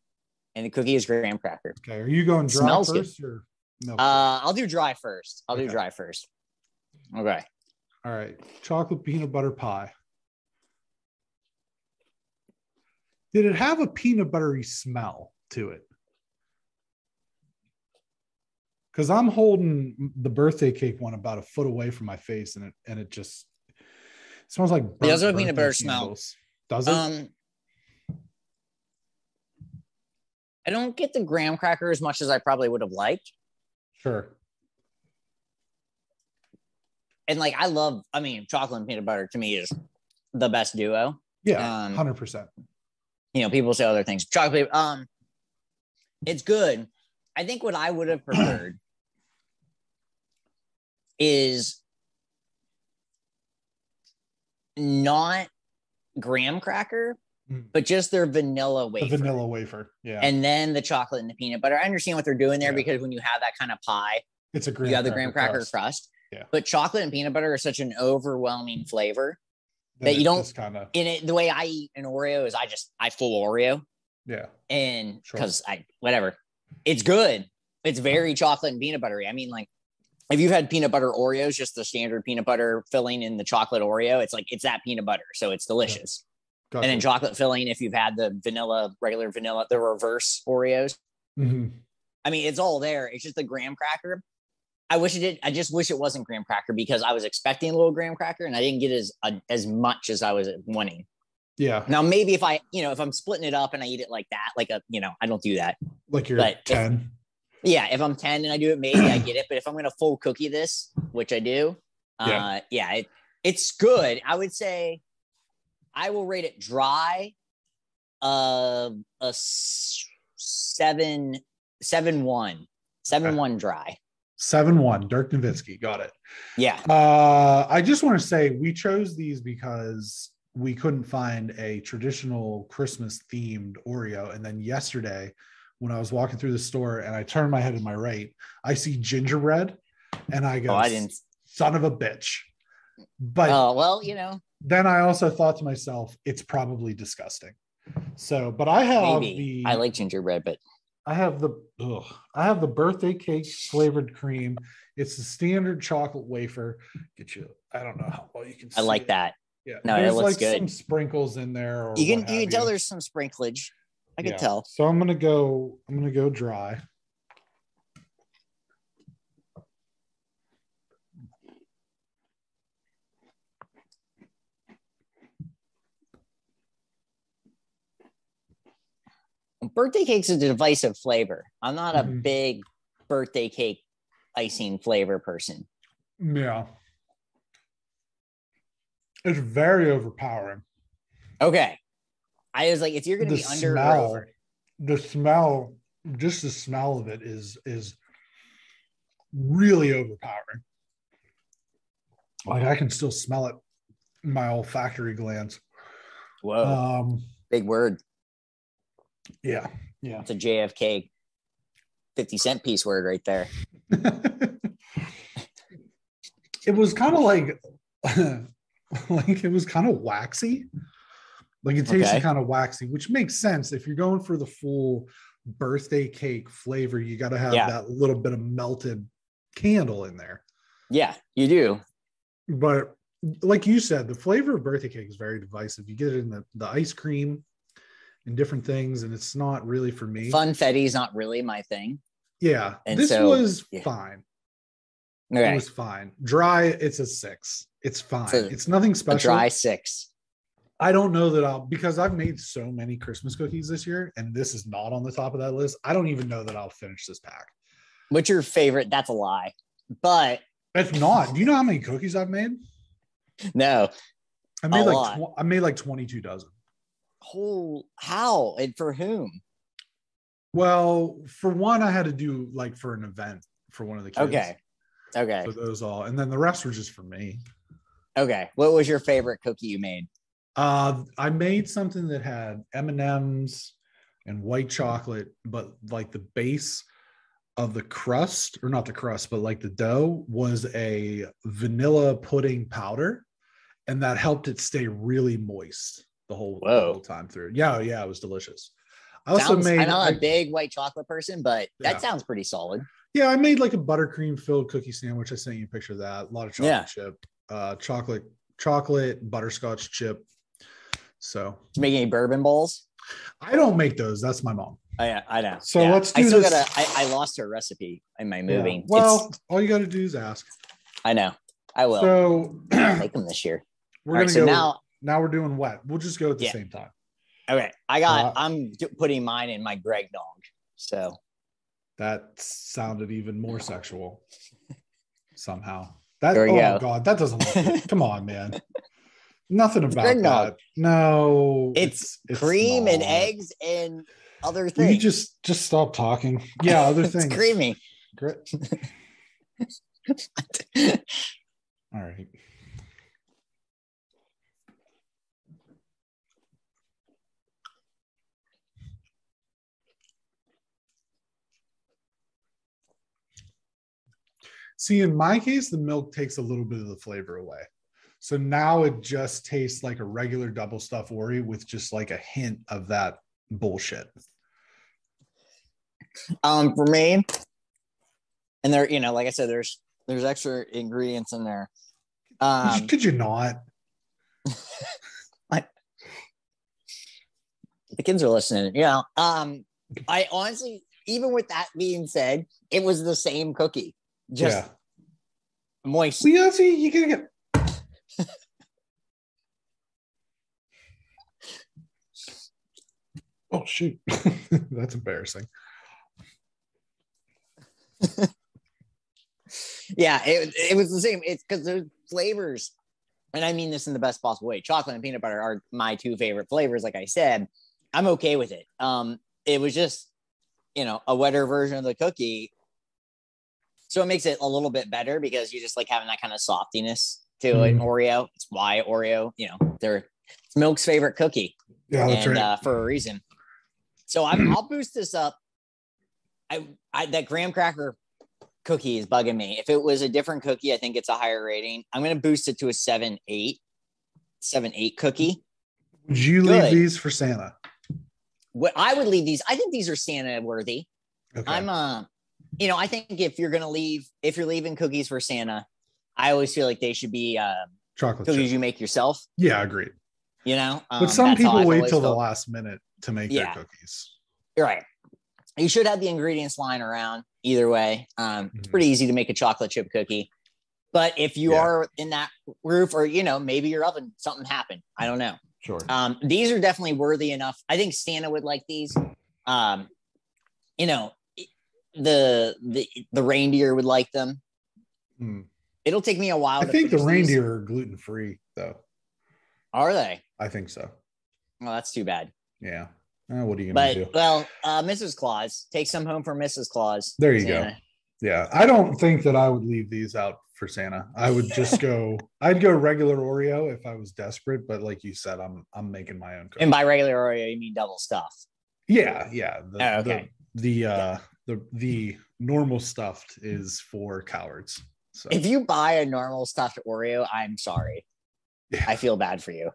Okay. Are you going dry first or milk? I'll do dry first. Dry first. Okay. All right. Chocolate peanut butter pie. Did it have a peanut buttery smell to it? Because I'm holding the birthday cake one about a foot away from my face, and it just smells like it does have a peanut butter smell. Does it? I don't get the graham cracker as much as I probably would have liked. Sure. And like chocolate and peanut butter to me is the best duo. Yeah, 100%. People say other things. Chocolate, it's good. I think what I would have preferred is not graham cracker, but just their vanilla wafer. The vanilla wafer, yeah. And then the chocolate and the peanut butter. I understand what they're doing there because when you have that kind of pie, it's a graham you have the graham cracker crust. Yeah. But chocolate and peanut butter are such an overwhelming flavor that you don't in it. The way I eat an Oreo is I full Oreo. Yeah. And because it's good. It's very chocolate and peanut buttery. I mean, like if you've had peanut butter Oreos, just the standard peanut butter filling in the chocolate Oreo, it's that peanut butter. So it's delicious. Yeah. Gotcha. And then chocolate filling, if you've had the regular vanilla, the reverse Oreos. Mm-hmm. I mean, it's all there. It's just the graham cracker. I just wish it wasn't graham cracker because I was expecting a little graham cracker and I didn't get as much as I was wanting. Yeah. Now maybe if I'm splitting it up and I eat it like that, I don't do that. Like you're 10. If I'm 10 and I do it, maybe I get it. But if I'm going to full cookie this, which I do, it's good. I would say I will rate it dry. A 7-1 dry. 7-1, Dirk Nowitzki. Got it. Yeah. I just want to say we chose these because we couldn't find a traditional Christmas themed Oreo. And then yesterday, when I was walking through the store and I turned my head to my right, I see gingerbread and I go, son of a bitch. But then I also thought to myself, it's probably disgusting. So, but I have I like gingerbread, but I have the birthday cake flavored cream. It's the standard chocolate wafer. I don't know how well you can see. I like that. Yeah. No, there's it looks good. Some sprinkles in there. You can tell there's some sprinklage. I can tell. So I'm gonna go dry. Birthday cake's a divisive flavor. I'm not a big birthday cake icing flavor person. Yeah. It's very overpowering. Okay. I was like, if you're going to be under or over. The smell of it is really overpowering. Like I can still smell it in my olfactory glands. Whoa. Big word. Yeah. It's a JFK 50-cent piece word right there. It was kind of like it was kind of waxy. Like it tasted kind of waxy, which makes sense. If you're going for the full birthday cake flavor, you got to have that little bit of melted candle in there. Yeah, you do. But like you said, the flavor of birthday cake is very divisive. You get it in the ice cream and different things, and it's not really for me. Funfetti is not really my thing. Yeah, and this was fine. Okay. It was fine. Dry, it's a 6. It's fine. It's nothing special. A dry 6. I don't know that because I've made so many Christmas cookies this year, and this is not on the top of that list. I don't even know that I'll finish this pack. What's your favorite? That's a lie. But it's not. Do you know how many cookies I've made? No. I made like 22 dozen. How and for whom? Well, for one, I had to do like for an event for one of the kids. Okay. So those all, and then the rest were just for me. Okay. What was your favorite cookie you made? I made something that had M&Ms and white chocolate, but like the base of the crust, or not the crust, but like the dough was a vanilla pudding powder, and that helped it stay really moist the whole time through. Yeah, it was delicious. I'm not a big white chocolate person, but that sounds pretty solid. Yeah, I made like a buttercream filled cookie sandwich. I sent you a picture of that. A lot of chocolate chip. chocolate butterscotch chip. So Making any bourbon bowls? I don't make those. That's my mom. Oh yeah, I know. So let's do this. I lost her recipe in my moving. Yeah. Well, all you got to do is ask. I know. I will. So I'll make them this year. We're gonna go. Now we're doing wet. We'll just go at the same time. Okay. I'm putting mine in my Greg dog. So that sounded even more sexual somehow. God, that doesn't look come on, man. Nothing about that. Dog. No, it's cream and eggs and other things. Will you just stop talking? Yeah, other things. It's creamy. Great. All right. See, in my case, the milk takes a little bit of the flavor away. So now it just tastes like a regular double stuffed Oreo with just like a hint of that bullshit. For me, and there, like I said, there's extra ingredients in there. Could you not? The kids are listening. I honestly, even with that being said, it was the same cookie. Just moist. Well, yeah, see, you can get. Oh shoot, that's embarrassing. Yeah, it was the same. It's because there's flavors, and I mean this in the best possible way. Chocolate and peanut butter are my two favorite flavors. Like I said, I'm okay with it. It was just a wetter version of the cookie. So it makes it a little bit better because you just like having that kind of softiness to it. Oreo. It's why Oreo, it's Milk's favorite cookie. Yeah, that's right. For a reason. So I'll boost this up. That graham cracker cookie is bugging me. If it was a different cookie, I think it's a higher rating. I'm going to boost it to a 7.8 cookie. Would you leave these for Santa? I would leave these. I think these are Santa worthy. Okay. I think if you're leaving cookies for Santa, I always feel like they should be chocolate cookies chip. you make yourself. Yeah, agreed. But some people wait till the last minute to make their cookies. You're right. You should have the ingredients lying around either way. It's pretty easy to make a chocolate chip cookie. But if you are in that roof or, maybe your oven, something happened. I don't know. Sure. These are definitely worthy enough. I think Santa would like these. The reindeer would like them. It'll take me a while. I think the reindeer are gluten-free though. Are they? I think so. Well, that's too bad. Yeah. What are you going to do? Well, Mrs. Claus. Take some home for Mrs. Claus. There you go. Yeah. I don't think that I would leave these out for Santa. I would just I'd go regular Oreo if I was desperate, but like you said, I'm making my own cookie. And by regular Oreo, you mean double stuffed? Yeah. Okay. The normal stuffed is for cowards. So if you buy a normal stuffed Oreo, I'm sorry. Yeah. I feel bad for you.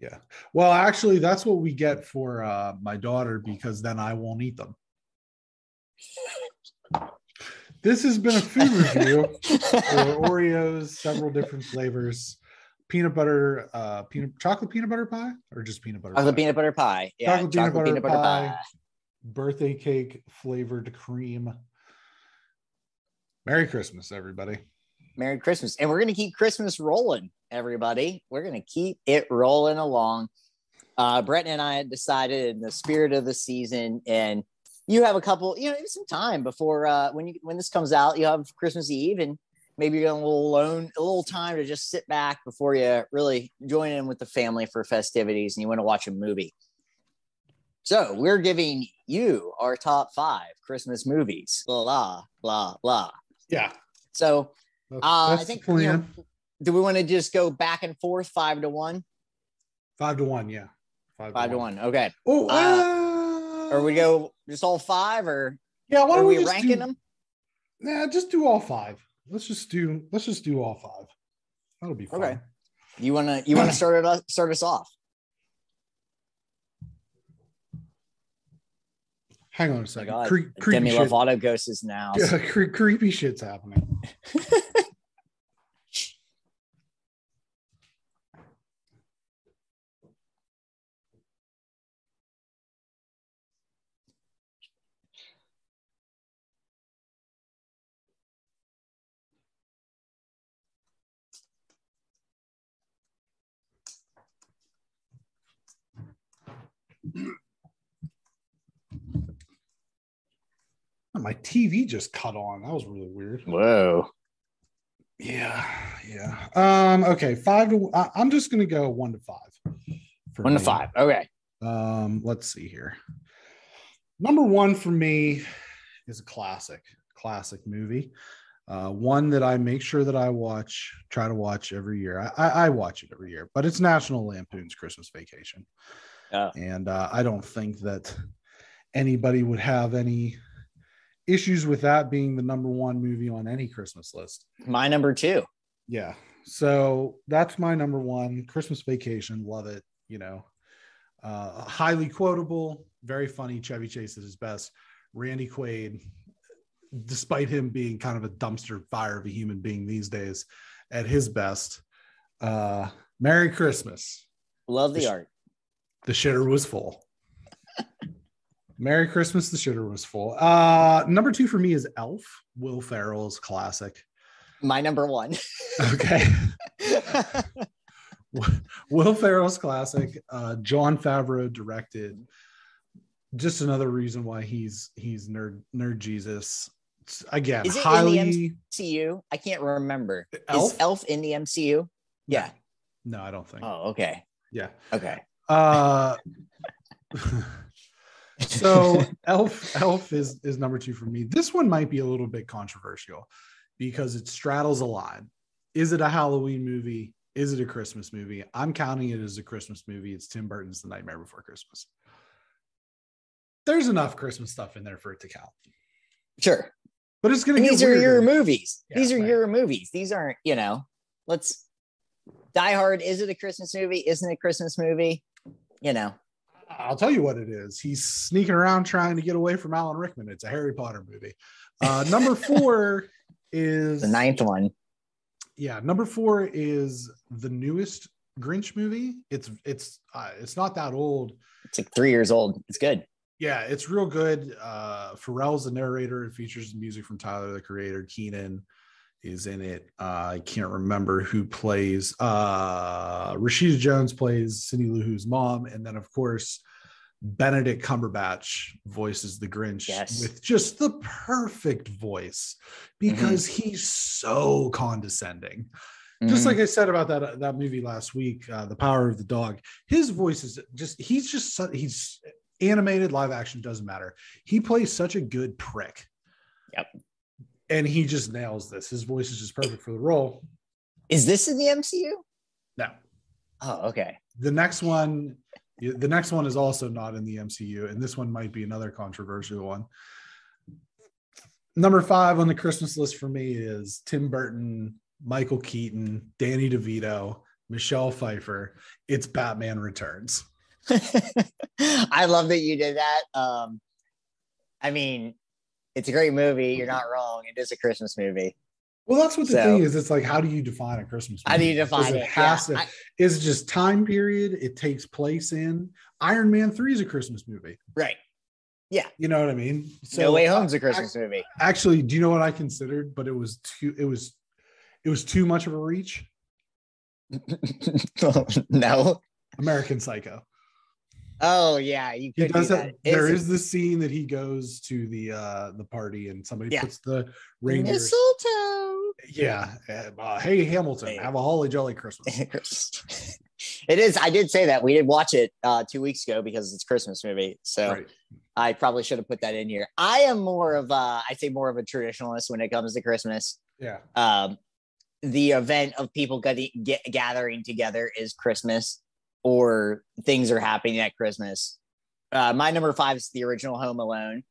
Yeah. Well, actually, that's what we get for my daughter because then I won't eat them. This has been a food review for Oreos, several different flavors. Chocolate peanut butter pie or just peanut butter pie? Peanut butter pie. Yeah, chocolate peanut butter pie. Birthday cake flavored cream. Merry Christmas, everybody. Merry Christmas. And we're going to keep Christmas rolling, everybody. We're going to keep it rolling along. Brett and I had decided in the spirit of the season, and you have a couple, some time before when this comes out, you have Christmas Eve, and maybe you're going a little time to just sit back before you really join in with the family for festivities and you want to watch a movie. So we're giving you our top 5 Christmas movies. Blah, blah, blah. Yeah. So I think, do we want to just go back and forth 5-1? 5-1, yeah. 5-1. Okay. Oh, or we go just all 5, or yeah, why don't we ranking them? Yeah, just do all 5. Let's just do all 5. That'll be fun. Okay. You wanna start us off? Hang on a second. Oh Demi Lovato ghost is now. Yeah, creepy shit's happening. My TV just cut on. That was really weird. Whoa. Yeah. Okay, I'm just gonna go 1 to 5. 1 to 5. Okay. Let's see here. Number 1 for me is a classic movie. One that I make sure that try to watch every year. I watch it every year, but it's National Lampoon's Christmas Vacation. And I don't think that anybody would have any issues with that being the number 1 movie on any Christmas list. My number 2. Yeah. So that's my number 1, Christmas Vacation. Love it. Highly quotable, very funny. Chevy Chase at his best. Randy Quaid, despite him being kind of a dumpster fire of a human being these days, at his best. Merry Christmas. Love the art. The shitter was full. Merry Christmas, the shitter was full. Number 2 for me is Elf, Will Ferrell's classic. My number 1. Okay. Will Ferrell's classic. Jon Favreau directed. Just another reason why he's nerd Jesus. Again, is it highly in the MCU? I can't remember. Elf? Is Elf in the MCU? Yeah. No, I don't think. Oh, okay. Yeah. Okay. So Elf is number 2 for me. This one might be a little bit controversial because it straddles a line. Is it a Halloween movie? Is it a Christmas movie? I'm counting it as a Christmas movie. It's Tim Burton's The Nightmare Before Christmas. There's enough Christmas stuff in there for it to count. Sure. But it's going to get These are weirder. your movies. Yeah, these are right. your movies. These aren't, let's Die Hard. Is it a Christmas movie? Isn't it a Christmas movie? I'll tell you what it is. He's sneaking around trying to get away from Alan Rickman. It's a Harry Potter movie. Number 4 is the 9th one. Yeah, number 4 is the newest Grinch movie. It's not that old. It's like 3 years old. It's good. Yeah, it's real good. Pharrell's the narrator. It features music from Tyler, the Creator. Keenan is in it. I can't remember who plays. Rashida Jones plays Cindy Lou Who's mom, and then of course Benedict Cumberbatch voices the Grinch with just the perfect voice because he's so condescending. Just like I said about that movie last week, The Power of the Dog. His voice is he's animated, live action, doesn't matter. He plays such a good prick. Yep. And he just nails this. His voice is just perfect for the role. Is this in the MCU? No. Oh, okay. The next one is also not in the MCU, and this one might be another controversial one. Number 5 on the Christmas list for me is Tim Burton, Michael Keaton, Danny DeVito, Michelle Pfeiffer. It's Batman Returns. I love that you did that. I mean, it's a great movie. You're not wrong. It is a Christmas movie. Well, that's what the thing is. It's like, how do you define a Christmas movie? How do you define it? Is it just time period it takes place in? Iron Man 3 is a Christmas movie. Right. Yeah. You know what I mean? So, No Way Home's a Christmas movie. Actually, do you know what I considered? But it was too much of a reach. No. American Psycho. Oh yeah, you could do that. There is the scene that he goes to the party and somebody puts the reindeer. Mistletoe. Yeah. Hey Hamilton, have a holly jolly Christmas. It is. I did say that we did watch it 2 weeks ago because it's a Christmas movie. So right. I probably should have put that in here. I am more of a traditionalist when it comes to Christmas. Yeah. The event of people gathering together is Christmas. Or things are happening at Christmas. My number 5 is the original Home Alone.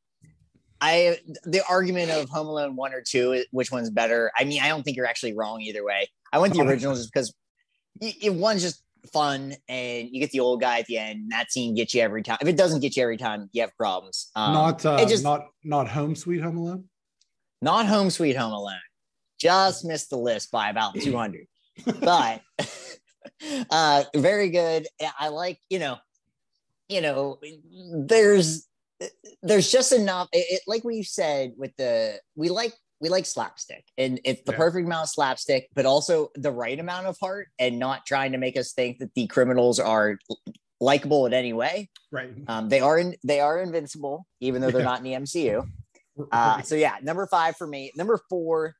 The argument of Home Alone 1 or 2, which one's better? I mean, I don't think you're actually wrong either way. I went the original just because one's just fun, and you get the old guy at the end. And that scene gets you every time. If it doesn't get you every time, you have problems. Not Home Sweet Home Alone. Not Home Sweet Home Alone. Just missed the list by about 200, but. Very good. I like, there's just enough. Like we said with we like slapstick, and it's the perfect amount of slapstick, but also the right amount of heart, and not trying to make us think that the criminals are likable in any way. Right. They are invincible, even though they're not in the MCU. So yeah, number 5 for me. Number 4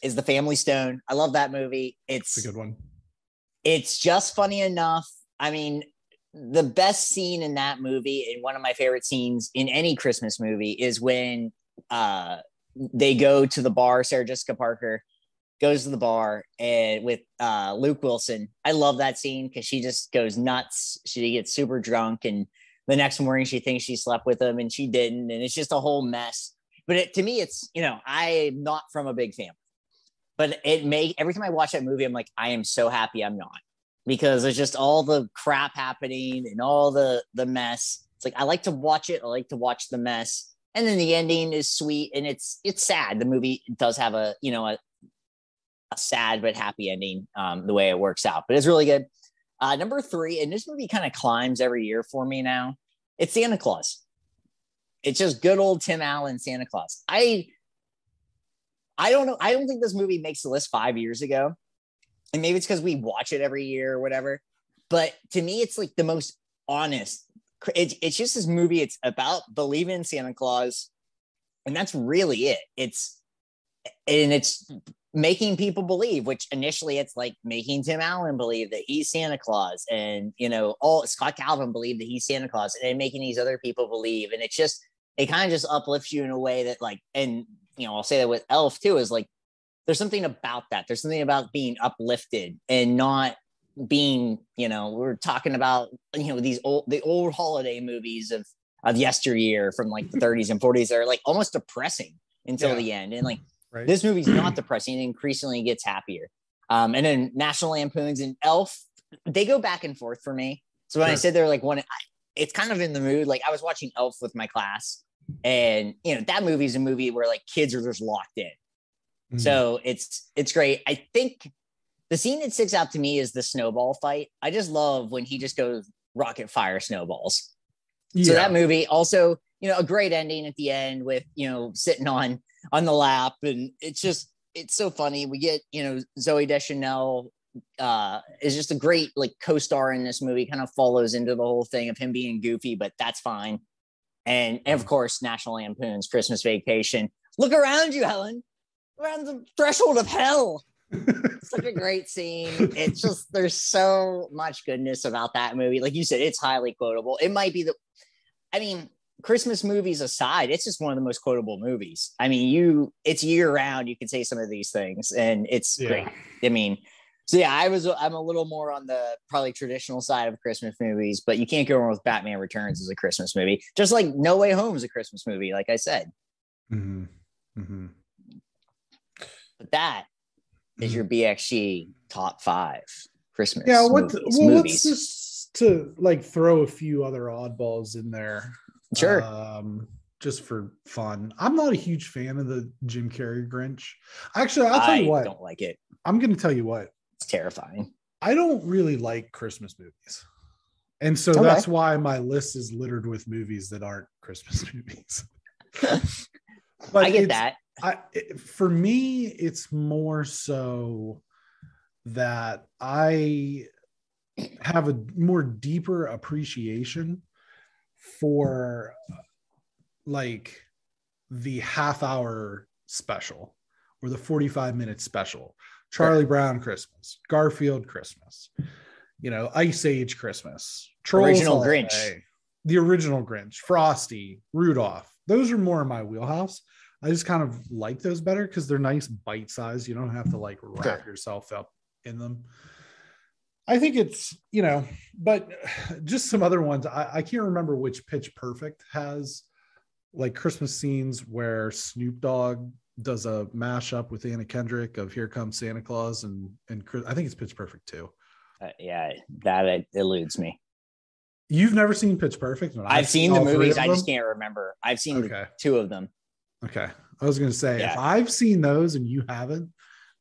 is The Family Stone. I love that movie. It's a good one. It's just funny enough. I mean, the best scene in that movie, and one of my favorite scenes in any Christmas movie, is when they go to the bar. Sarah Jessica Parker goes to the bar and with Luke Wilson. I love that scene because she just goes nuts. She gets super drunk, and the next morning she thinks she slept with him and she didn't, and it's just a whole mess. But to me, it's, I'm not from a big family, but every time I watch that movie, I'm like, I am so happy I'm not, because there's just all the crap happening and all the mess. It's like, I like to watch it. I like to watch the mess. And then the ending is sweet, and it's sad. The movie does have a sad but happy ending, the way it works out, but it's really good. Number 3, and this movie kind of climbs every year for me now, it's Santa Claus. It's just good old Tim Allen Santa Claus. I don't know. I don't think this movie makes the list 5 years ago, and maybe it's because we watch it every year or whatever, but to me, it's like the most honest. It's just this movie. It's about believing in Santa Claus, and that's really it. It's making people believe, which initially it's like making Tim Allen believe that he's Santa Claus, and all Scott Calvin believed that he's Santa Claus, and then making these other people believe, and it kind of just uplifts you in a way that, like, and I'll say that with Elf too, is like there's something about that. There's something about being uplifted and not being, we're talking about the old holiday movies of yesteryear from like the 30s and 40s are like almost depressing until the end, and like. Right. This movie's not depressing. It increasingly gets happier. And then National Lampoon's and Elf, they go back and forth for me. So when I said they're like it's kind of in the mood. Like I was watching Elf with my class, and that movie's a movie where like kids are just locked in. Mm-hmm. So it's great. I think the scene that sticks out to me is the snowball fight. I just love when he just goes rocket fire snowballs. Yeah. So that movie also, a great ending at the end with, sitting on the lap, and it's so funny. We get, Zooey Deschanel is just a great like co-star in this movie, kind of follows into the whole thing of him being goofy, but that's fine. And of course, National Lampoon's Christmas Vacation. Look around you, Helen. Around the threshold of hell. Such a great scene. It's just, there's so much goodness about that movie. Like you said, it's highly quotable. It might be Christmas movies aside, it's just one of the most quotable movies. I mean, it's year round. You can say some of these things, and it's great. I mean, so yeah, I'm a little more on the probably traditional side of Christmas movies, but you can't go wrong with Batman Returns as a Christmas movie. Just like No Way Home is a Christmas movie, like I said. Mm-hmm. Mm-hmm. But that is your BXG top 5 Christmas movies. Let's just to like throw a few other oddballs in there. Sure. Just for fun. I'm not a huge fan of the Jim Carrey Grinch. Actually, I'll tell you what. I don't like it. I'm going to tell you what. It's terrifying. I don't really like Christmas movies. And so that's why my list is littered with movies that aren't Christmas movies. But I get that. For me, it's more so that I have a more deeper appreciation for like the half-hour special or the 45-minute special. Charlie Brown Christmas, Garfield Christmas, Ice Age Christmas, Trolls Original Holiday, Grinch, the original Grinch, Frosty, Rudolph. Those are more in my wheelhouse. I just kind of like those better because they're nice bite size. You don't have to like wrap yourself up in them. I think it's, but just some other ones. I can't remember which Pitch Perfect has like Christmas scenes where Snoop Dogg does a mashup with Anna Kendrick of Here Comes Santa Claus and I think it's Pitch Perfect too. Yeah, that eludes me. You've never seen Pitch Perfect? I've seen the movies. I just can't remember. I've seen 2 of them. Okay. I was going to say, if I've seen those and you haven't,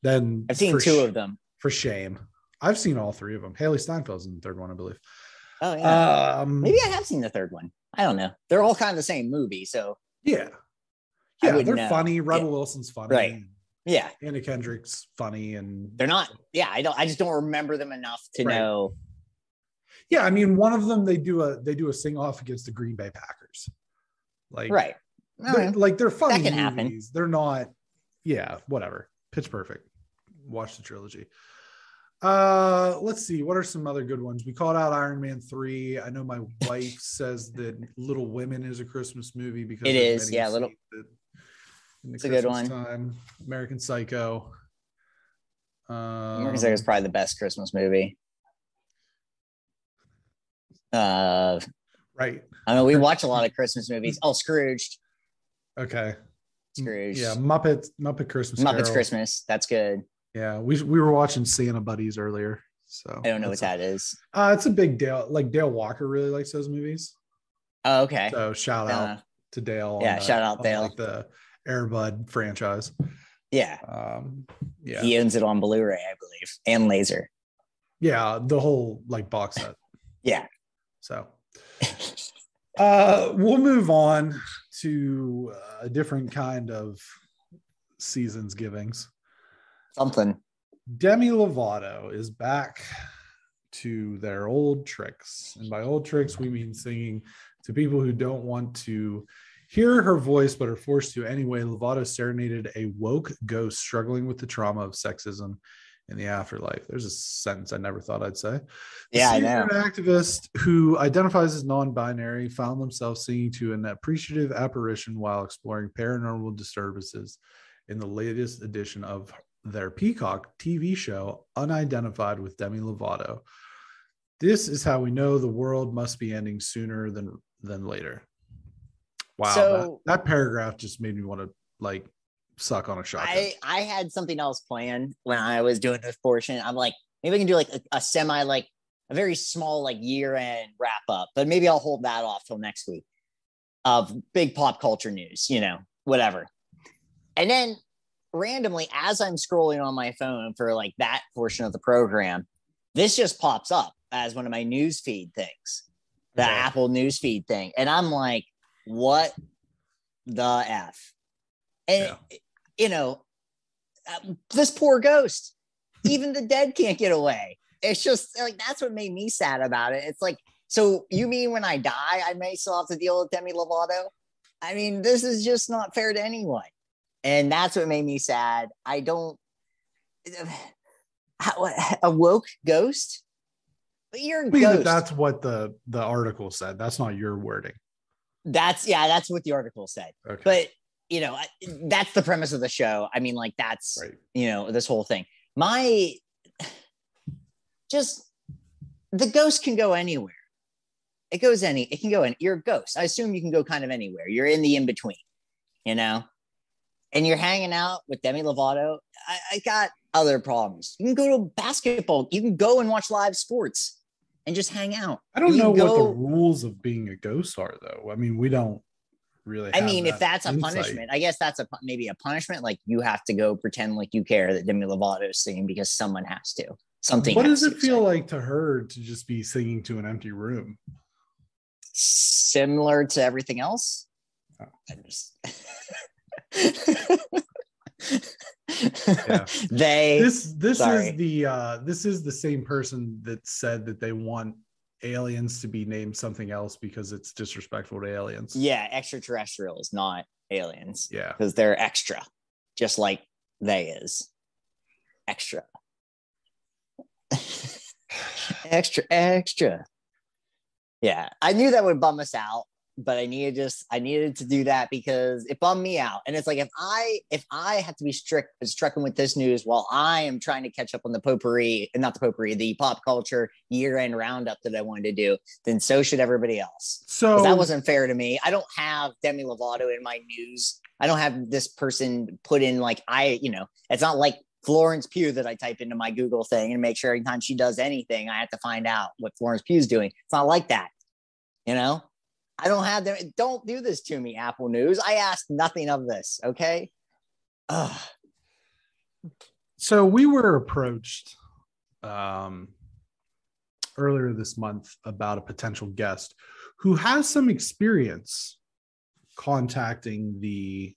then I've seen 2 of them. For shame. I've seen all 3 of them. Haley Steinfeld's in the 3rd one, I believe. Oh, yeah. Maybe I have seen the 3rd one. I don't know. They're all kind of the same movie. So, yeah, they're funny. Rebel Wilson's funny. Right. Yeah. Anna Kendrick's funny. And they're not. Yeah. I just don't remember them enough to know. Yeah, I mean, one of them they do a sing off against the Green Bay Packers. Like, right. They're funny That can movies. happen. They're not. Yeah, whatever. Pitch Perfect. Watch the trilogy. Let's see. What are some other good ones? We called out Iron Man 3. I know my wife says that Little Women is a Christmas movie because It is. Yeah, little. In the It's a Christmas good one. time. American Psycho. American Psycho is probably the best Christmas movie. Right. I don't know. We watch a lot of Christmas movies. Oh, Scrooged. Okay. Scrooge. Yeah, Muppet Christmas Muppets Carol. Christmas. That's good. Yeah, we were watching Santa Buddies earlier. So I don't know what that is. It's a big Dale. Like Dale Walker really likes those movies. Oh, okay. So shout out to Dale. Yeah, shout out Dale. Like the Air Bud franchise. Yeah. Yeah. He owns it on Blu-ray, I believe, and laser. Yeah, the whole like box set. Yeah. So we'll move on to a different kind of season's givings. Something. Demi Lovato is back to their old tricks. And by old tricks, we mean singing to people who don't want to hear her voice, but are forced to anyway. Lovato serenaded a woke ghost struggling with the trauma of sexism in the afterlife. There's a sentence I never thought I'd say. Yeah, I know. An activist who identifies as non-binary found themselves singing to an appreciative apparition while exploring paranormal disturbances in the latest edition of their Peacock TV show, Unidentified with Demi Lovato. This is how we know the world must be ending sooner than later. Wow, so, that paragraph just made me want to like suck on a shotgun. I had something else planned when I was doing this portion. I'm like, maybe I can do like a semi, like a very small, like year-end wrap up, but maybe I'll hold that off till next week of big pop culture news, whatever. And then randomly, as I'm scrolling on my phone for like that portion of the program, this just pops up as one of my newsfeed things, the Apple newsfeed thing. And I'm like, what the F? And, this poor ghost, even the dead can't get away. It's just like, that's what made me sad about it. It's like, so you mean when I die, I may still have to deal with Demi Lovato? I mean, this is just not fair to anyone. And that's what made me sad. I don't, a woke ghost? But you're a ghost. That's what the article said. That's not your wording. That's what the article said. Okay. But, that's the premise of the show. I mean, like that's, right. This whole thing. The ghost can go anywhere. It can go in. You're a ghost. I assume you can go kind of anywhere. You're in the in-between, and you're hanging out with Demi Lovato. I got other problems. You can go to basketball. You can go and watch live sports and just hang out. I don't know what the rules of being a ghost are, though. I mean, we don't really. If that's a punishment, I guess that's maybe a punishment. Like you have to go pretend like you care that Demi Lovato is singing because someone has to. Something. What does it feel like to her to just be singing to an empty room? Similar to everything else. Oh. Yeah. This is the same person that said that they want aliens to be named something else because it's disrespectful to aliens. Yeah, extraterrestrials, not aliens. Yeah, because they're extra, just like they is extra. extra. Yeah, I knew that would bum us out, but I needed to do that because it bummed me out. And it's like, if I have to be stricken with this news while I am trying to catch up on the the pop culture year-end roundup that I wanted to do, then so should everybody else. So that wasn't fair to me. I don't have Demi Lovato in my news. I don't have this person put in it's not like Florence Pugh that I type into my Google thing and make sure every time she does anything, I have to find out what Florence Pugh's doing. It's not like that, I don't have them. Don't do this to me, Apple News. I asked nothing of this. Okay. Ugh. So we were approached earlier this month about a potential guest who has some experience contacting the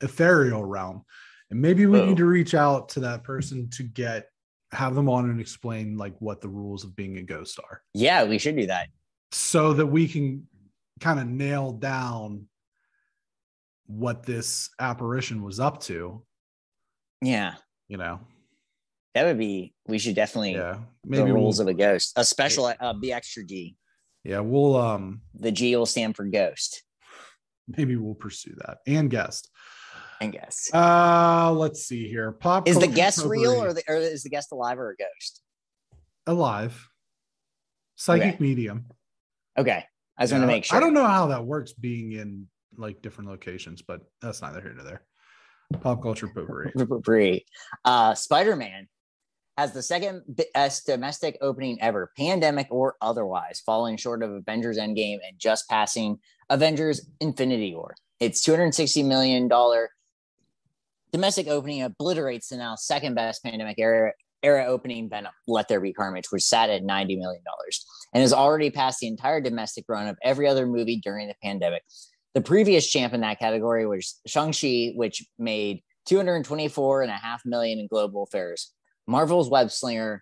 ethereal realm. And maybe we need to reach out to that person to get have them on and explain like what the rules of being a ghost are. Yeah, we should do that. So that we can kind of nail down what this apparition was up to. Yeah. You know, that would be, we should definitely, maybe the rules of a ghost, a special BXG. Yeah, we'll the G will stand for ghost. Maybe we'll pursue that and guest. And guest. Let's see here. Pop is the guest real or is the guest alive or a ghost? Alive. Psychic medium. Okay. I just want to make sure. I don't know how that works being in like different locations, but that's neither here nor there. Pop culture potpourri. Spider-Man has the second best domestic opening ever, pandemic or otherwise, falling short of Avengers Endgame and just passing Avengers Infinity War. Its $260 million domestic opening obliterates the now second best pandemic era opening, Venom, Let There Be Carnage, which sat at $90 million and has already passed the entire domestic run of every other movie during the pandemic. The previous champ in that category was Shang-Chi, which made $224.5 million in global affairs. Marvel's Web Slinger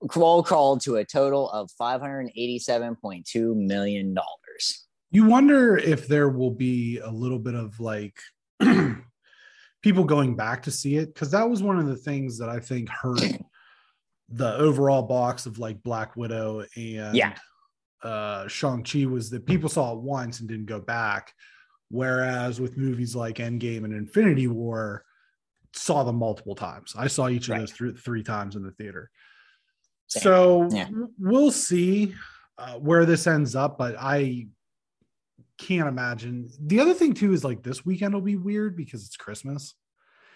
crawled to a total of $587.2 million. You wonder if there will be a little bit of like people going back to see it, because that was one of the things that I think hurt the overall box of like Black Widow and Shang-Chi, was that people saw it once and didn't go back. Whereas with movies like Endgame and Infinity War, saw them multiple times. I saw each of those three times in the theater. Same. So we'll see where this ends up, but I can't imagine. The other thing too is like this weekend will be weird because it's Christmas.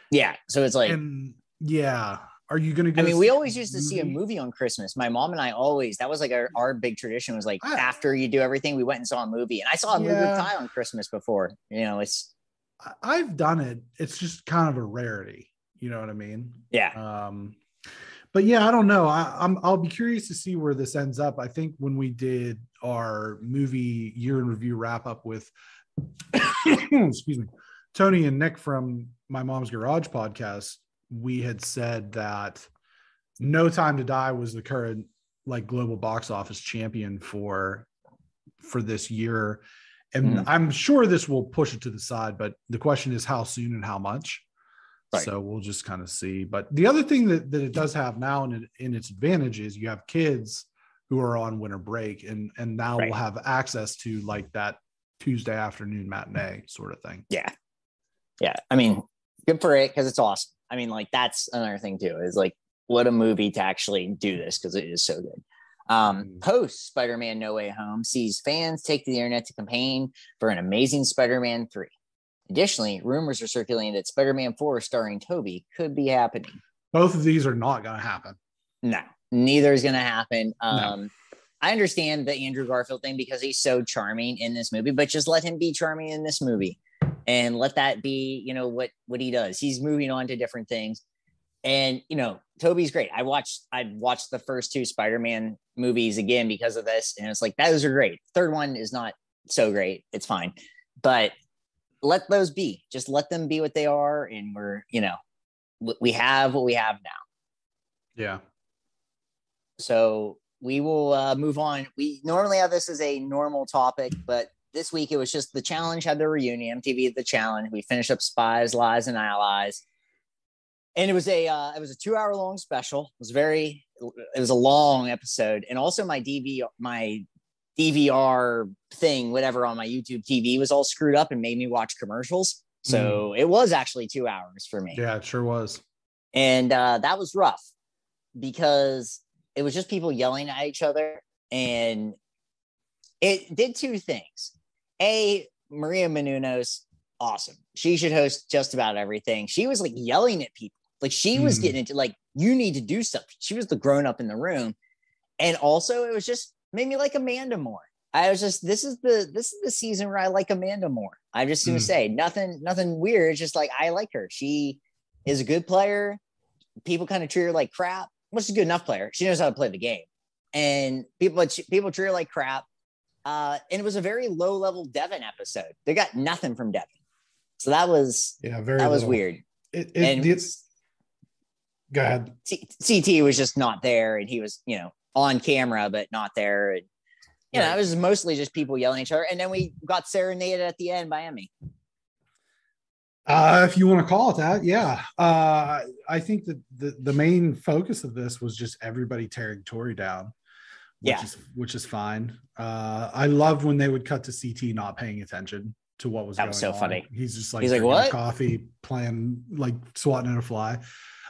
Yeah. So it's like, are you going to go? I mean, we always used to see a movie on Christmas. My mom and I always, that was like our big tradition, was like after you do everything, we went and saw a movie. And I saw a movie with Ty on Christmas before. You know, I've done it. It's just kind of a rarity. You know what I mean? Yeah. But yeah, I don't know. I'll be curious to see where this ends up. I think when we did our movie year in review wrap up with, excuse me, Tony and Nick from My Mom's Garage podcast, we had said that No Time to Die was the current like global box office champion for this year. And I'm sure this will push it to the side, but the question is how soon and how much. Right. So we'll just kind of see. But the other thing that it does have now in its advantage is you have kids who are on winter break and now will have access to like that Tuesday afternoon matinee sort of thing. Yeah. Yeah. I mean, good for it because it's awesome. I mean, like that's another thing too, is like what a movie to actually do this because it is so good. Post Spider-Man No Way Home sees fans take to the internet to campaign for an Amazing Spider-Man 3. Additionally, rumors are circulating that Spider-Man 4 starring Tobey could be happening. Both of these are not going to happen. No, neither is going to happen. No. I understand the Andrew Garfield thing because he's so charming in this movie, but just let him be charming in this movie and let that be, you know, what he does. He's moving on to different things. And, you know, Tobey's great. I'd watched the first two Spider-Man movies again because of this. And it's like, those are great. Third one is not so great. It's fine. But let those be. Just let them be what they are. And we're, you know, we have what we have now. Yeah. So we will move on. We normally have this as a normal topic, but this week it was just the challenge had their reunion. MTV had the challenge. We finished up Spies, Lies, and Allies. And it was a 2-hour long special. It was a long episode. And also my DVR thing, whatever, on my YouTube TV was all screwed up and made me watch commercials. So it was actually 2 hours for me. Yeah, it sure was. And that was rough because it was just people yelling at each other. And it did two things. Maria Menounos, awesome. She should host just about everything. She was like yelling at people. Like she was getting into like, you need to do stuff. She was the grown up in the room. And also it was just made me like Amanda more. I was just, this is the season where I like Amanda more. I'm just going to say nothing weird. It's just like, I like her. She is a good player. People kind of treat her like crap. Well, she's a good enough player. She knows how to play the game, and people treat her like crap. And it was a very low level Devin episode. They got nothing from Devin. So that was, was weird. Go ahead. CT was just not there, and he was, on camera but not there. And it was mostly just people yelling at each other. And then we got serenaded at the end by Emmy. If you want to call it that, yeah. I think that the main focus of this was just everybody tearing Tori down, which is fine. I loved when they would cut to CT not paying attention to what was going on. That was so funny. He's just like, he's like, what? Coffee, playing, like swatting at a fly.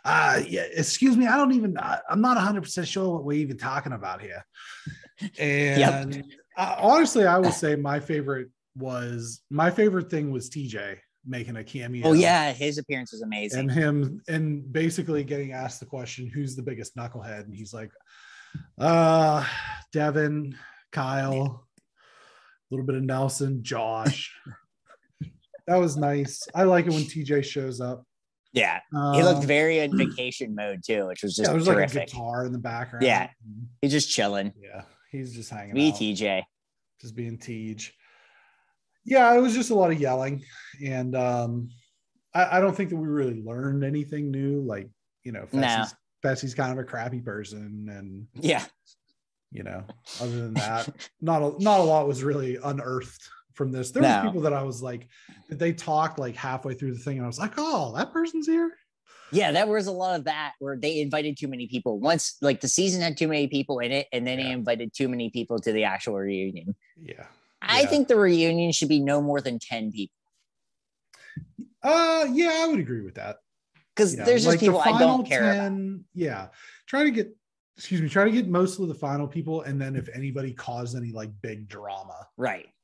Excuse me, I'm not 100% sure what we're even talking about here. And honestly, I would say my favorite thing was TJ making a cameo. Oh yeah, his appearance was amazing. And him and basically getting asked the question, who's the biggest knucklehead? And he's like, Devin, Kyle, a little bit of Nelson, Josh. That was nice. I like it when TJ shows up. Yeah, he looked very in vacation mode too, which was just there was terrific. Like a guitar in the background. Yeah, he's just chilling. Yeah, he's just hanging out. TJ. Just being Tej. Yeah, it was just a lot of yelling. And I don't think that we really learned anything new. Like, Fessy's kind of a crappy person. And, other than that, not a lot was really unearthed from this. There was people that I was like, that they talked like halfway through the thing. And I was like, oh, that person's here. Yeah, that was a lot of that where they invited too many people. Once, like, the season had too many people in it, and then they invited too many people to the actual reunion. Yeah. I think the reunion should be no more than 10 people. Yeah, I would agree with that. Because there's just people I don't care about. Yeah. Try to get most of the final people, and then if anybody caused any like big drama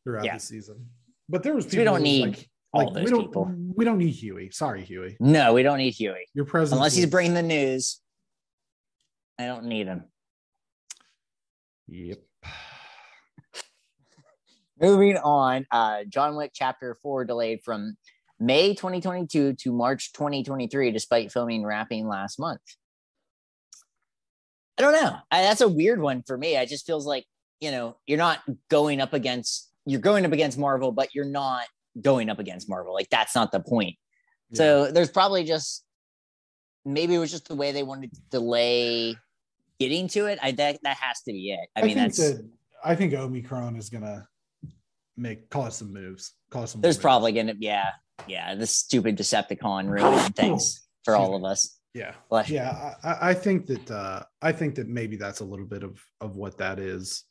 throughout the season. But there was people we don't need all those people. We don't need Huey. Sorry, Huey. No, we don't need Huey. Your presence, unless he's bringing the news. I don't need him. Yep. Moving on, John Wick Chapter 4 delayed from May 2022 to March 2023, despite filming wrapping last month. I don't know. That's a weird one for me. It just feels like, you're not going up against, you're going up against Marvel, but you're not going up against Marvel. Like, that's not the point. Yeah. So there's probably maybe it was just the way they wanted to delay getting to it. That has to be it. I think Omicron is going to cause some moves. There's probably going to, the stupid Decepticon ruining things for all of us. Yeah. I think that maybe that's a little bit of what that is.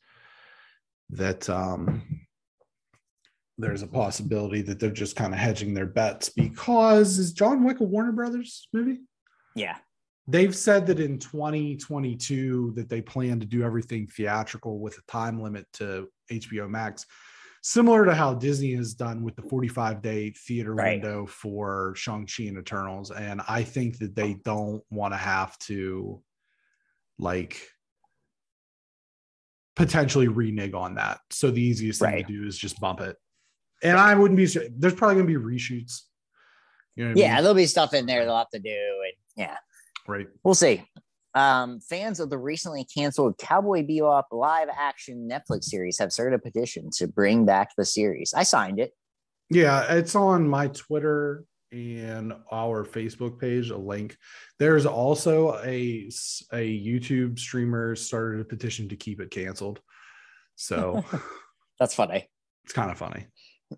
That there's a possibility that they're just kind of hedging their bets, because is John Wick a Warner Brothers movie? Yeah. They've said that in 2022 that they plan to do everything theatrical with a time limit to HBO Max, similar to how Disney has done with the 45-day theater window for Shang-Chi and Eternals. And I think that they don't want to have to potentially renege on that. So the easiest thing to do is just bump it. And I wouldn't be, there's probably going to be reshoots. You know what I mean? There'll be stuff in there they'll have to do. And right. We'll see. Fans of the recently canceled Cowboy Bebop live action Netflix series have started a petition to bring back the series. I signed it. Yeah, it's on my Twitter and our Facebook page, a link. There's also a YouTube streamer started a petition to keep it canceled. So that's funny. It's kind of funny.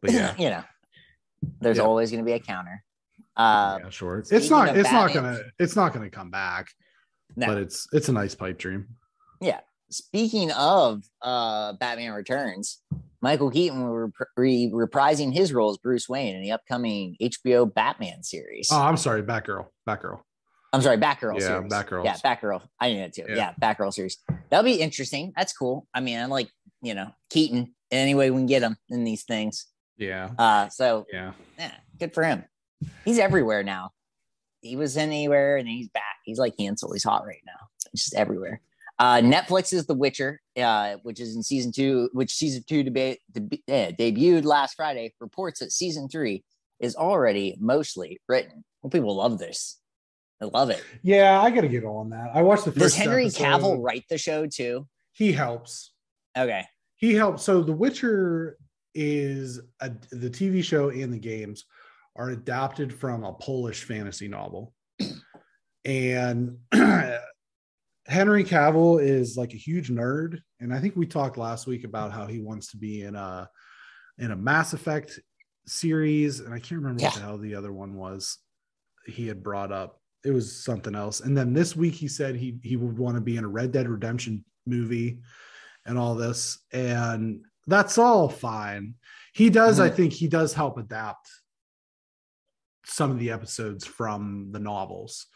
But yeah. There's always going to be a counter. Sure. It's not gonna come back. No. But it's a nice pipe dream. Yeah. Speaking of Batman Returns, Michael Keaton will reprising his role as Bruce Wayne in the upcoming HBO Batman series. Oh, I'm sorry, Batgirl. I'm sorry, Batgirl series. Batgirl. Yeah, Batgirl. I knew that too. Yeah, Batgirl series. That'll be interesting. That's cool. I mean, I like, Keaton any way we can get him in these things. Yeah. Good for him. He's everywhere now. He was anywhere and he's back. He's like Hansel. He's hot right now. He's just everywhere. Netflix's The Witcher, which is in season 2, debuted last Friday, reports that season 3 is already mostly written. Well, people love this. I love it. Yeah, I got to get on that. I watched the first. Does Henry Cavill write the show too? He helps. Okay. He helps. So The Witcher is the TV show and the games are adapted from a Polish fantasy novel. And Henry Cavill is like a huge nerd. And I think we talked last week about how he wants to be in a Mass Effect series. And I can't remember what the hell the other one was he had brought up. It was something else. And then this week he said he would want to be in a Red Dead Redemption movie and all this. And that's all fine. He does, I think he does help adapt some of the episodes from the novels.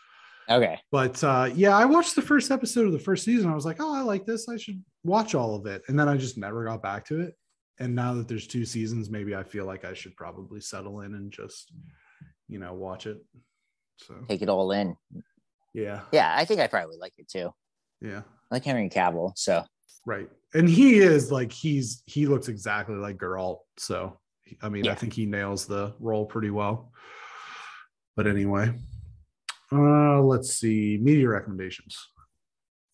Okay. But yeah, I watched the first episode of the first season. I was like, oh, I like this. I should watch all of it. And then I just never got back to it. And now that there's 2 seasons, maybe I feel like I should probably settle in and just, watch it. So take it all in. Yeah. Yeah, I think I probably like it too. Yeah. I like Henry Cavill. So right. And he is like he looks exactly like Geralt. So I mean, I think he nails the role pretty well. But anyway. Let's see. Media recommendations.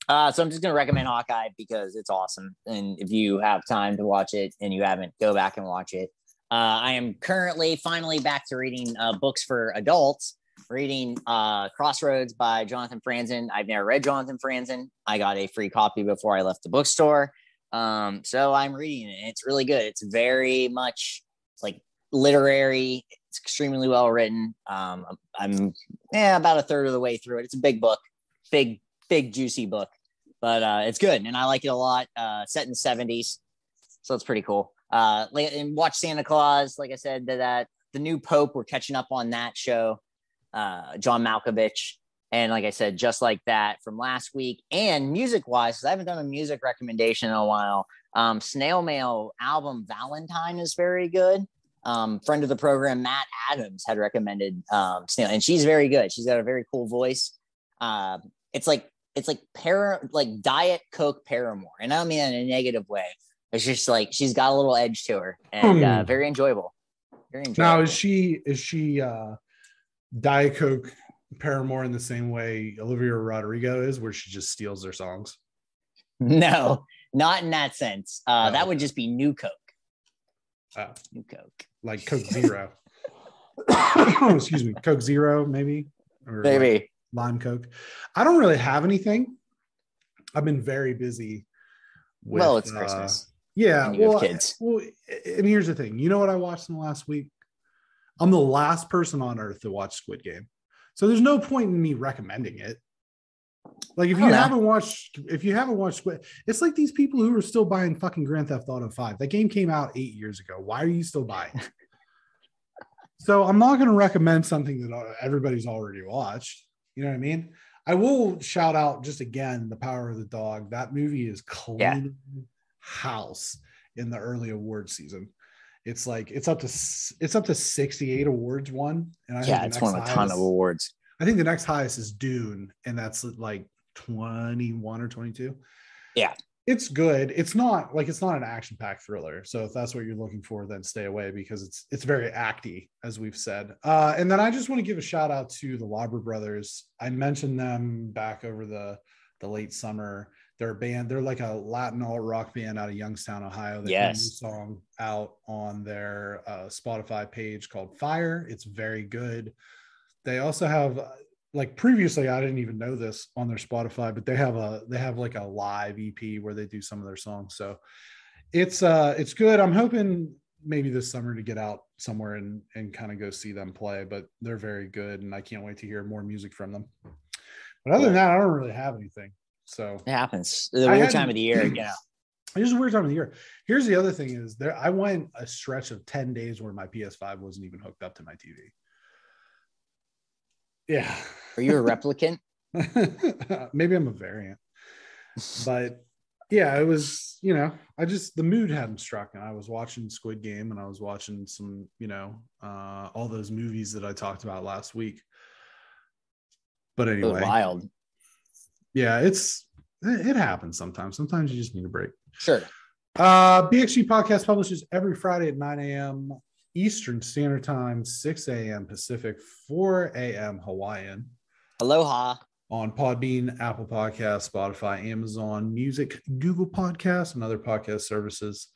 So I'm just going to recommend Hawkeye because it's awesome. And if you have time to watch it and you haven't, go back and watch it. I am currently finally back to reading books for adults, reading Crossroads by Jonathan Franzen. I've never read Jonathan Franzen. I got a free copy before I left the bookstore. So I'm reading it. It's really good. It's very much like literary. It's extremely well written. I'm about a third of the way through it. It's a big book, big juicy book, but it's good and I like it a lot. Set in the 70s, so it's pretty cool. And watch Santa Claus. Like I said, that the new Pope. We're catching up on that show. John Malkovich, and like I said, just like that from last week. And music wise, because I haven't done a music recommendation in a while. Snail Mail album Valentine is very good. Friend of the program, Matt Adams, had recommended Snail, and she's very good. She's got a very cool voice. It's like Diet Coke Paramore, and I don't mean that in a negative way. It's just like she's got a little edge to her, and very enjoyable. Very enjoyable. Now, is she Diet Coke Paramore in the same way Olivia Rodrigo is, where she just steals their songs? No, not in that sense. That would just be New Coke. New Coke, like Coke Zero. Excuse me, Coke Zero, maybe, or maybe like lime Coke. I don't really have anything. I've been very busy. Well, it's Christmas. Yeah, and you have kids. Well, and here's the thing. You know what I watched in the last week? I'm the last person on earth to watch Squid Game, so there's no point in me recommending it. Like if you haven't watched Squid, it's like these people who are still buying fucking Grand Theft Auto 5. That game came out 8 years ago. Why are you still buying it? So I'm not going to recommend something that everybody's already watched. You know what I mean? I will shout out just again The Power of the Dog. That movie is clean house in the early award season. It's like it's up to 68 awards won, and I think it's won a ton of awards. I think the next highest is Dune, and that's like 21 or 22. Yeah, it's good. It's not an action-packed thriller. So if that's what you're looking for, then stay away, because it's very acty, as we've said. And then I just want to give a shout out to the Lauber brothers. I mentioned them back over the late summer. They're a band. They're like a Latin alt rock band out of Youngstown, Ohio. They have a new song out on their Spotify page called Fire. It's very good. They also have, like, previously, I didn't even know this on their Spotify, but they have like a live EP where they do some of their songs. So it's good. I'm hoping maybe this summer to get out somewhere and kind of go see them play, but they're very good, and I can't wait to hear more music from them. But other than that, I don't really have anything. So it happens. The weird time of the year, yeah. It's a weird time of the year. Here's the other thing is I went a stretch of 10 days where my PS5 wasn't even hooked up to my TV. Yeah. Are you a replicant? Maybe I'm a variant. But yeah, it was, the mood hadn't struck, and I was watching Squid Game, and I was watching some, all those movies that I talked about last week. But anyway. It was wild. Yeah, it happens sometimes. Sometimes you just need a break. Sure. BXG podcast publishes every Friday at 9 a.m. Eastern Standard Time, 6 a.m. Pacific, 4 a.m. Hawaiian. Aloha. On Podbean, Apple Podcasts, Spotify, Amazon Music, Google Podcasts, and other podcast services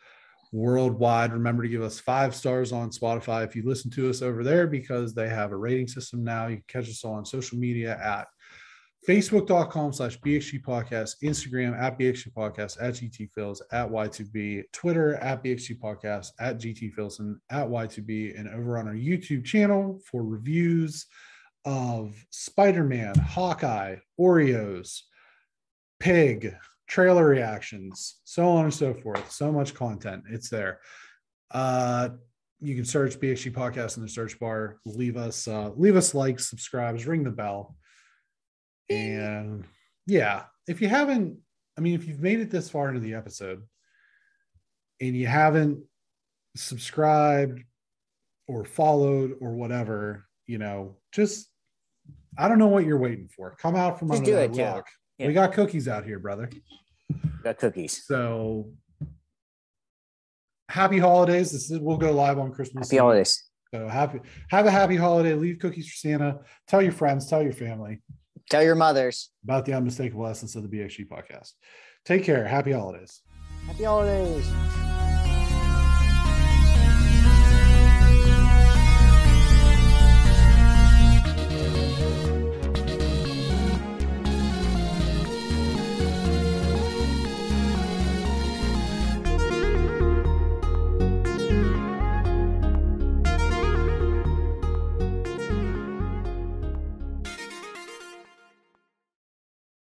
worldwide. Remember to give us 5 stars on Spotify if you listen to us over there, because they have a rating system now. You can catch us on social media at Facebook.com/BXG podcast, Instagram @BXG podcast, @GTFills, @Y2B, Twitter @BXG podcast, @GTFilson, @Y2B, and over on our YouTube channel for reviews of Spider-Man, Hawkeye, Oreos, Pig, trailer reactions, so on and so forth. So much content. It's there. You can search BXG podcast in the search bar. Leave us likes, subscribes, ring the bell. And yeah, if you've made it this far into the episode and you haven't subscribed or followed or whatever, just, I don't know what you're waiting for. Come out from under that rock. Yeah. We got cookies out here, brother. Got cookies. So happy holidays. We'll go live on Christmas. Happy holidays. So have a happy holiday. Leave cookies for Santa. Tell your friends, tell your family. Tell your mothers about the unmistakable essence of the BXG podcast. Take care. Happy holidays. Happy holidays.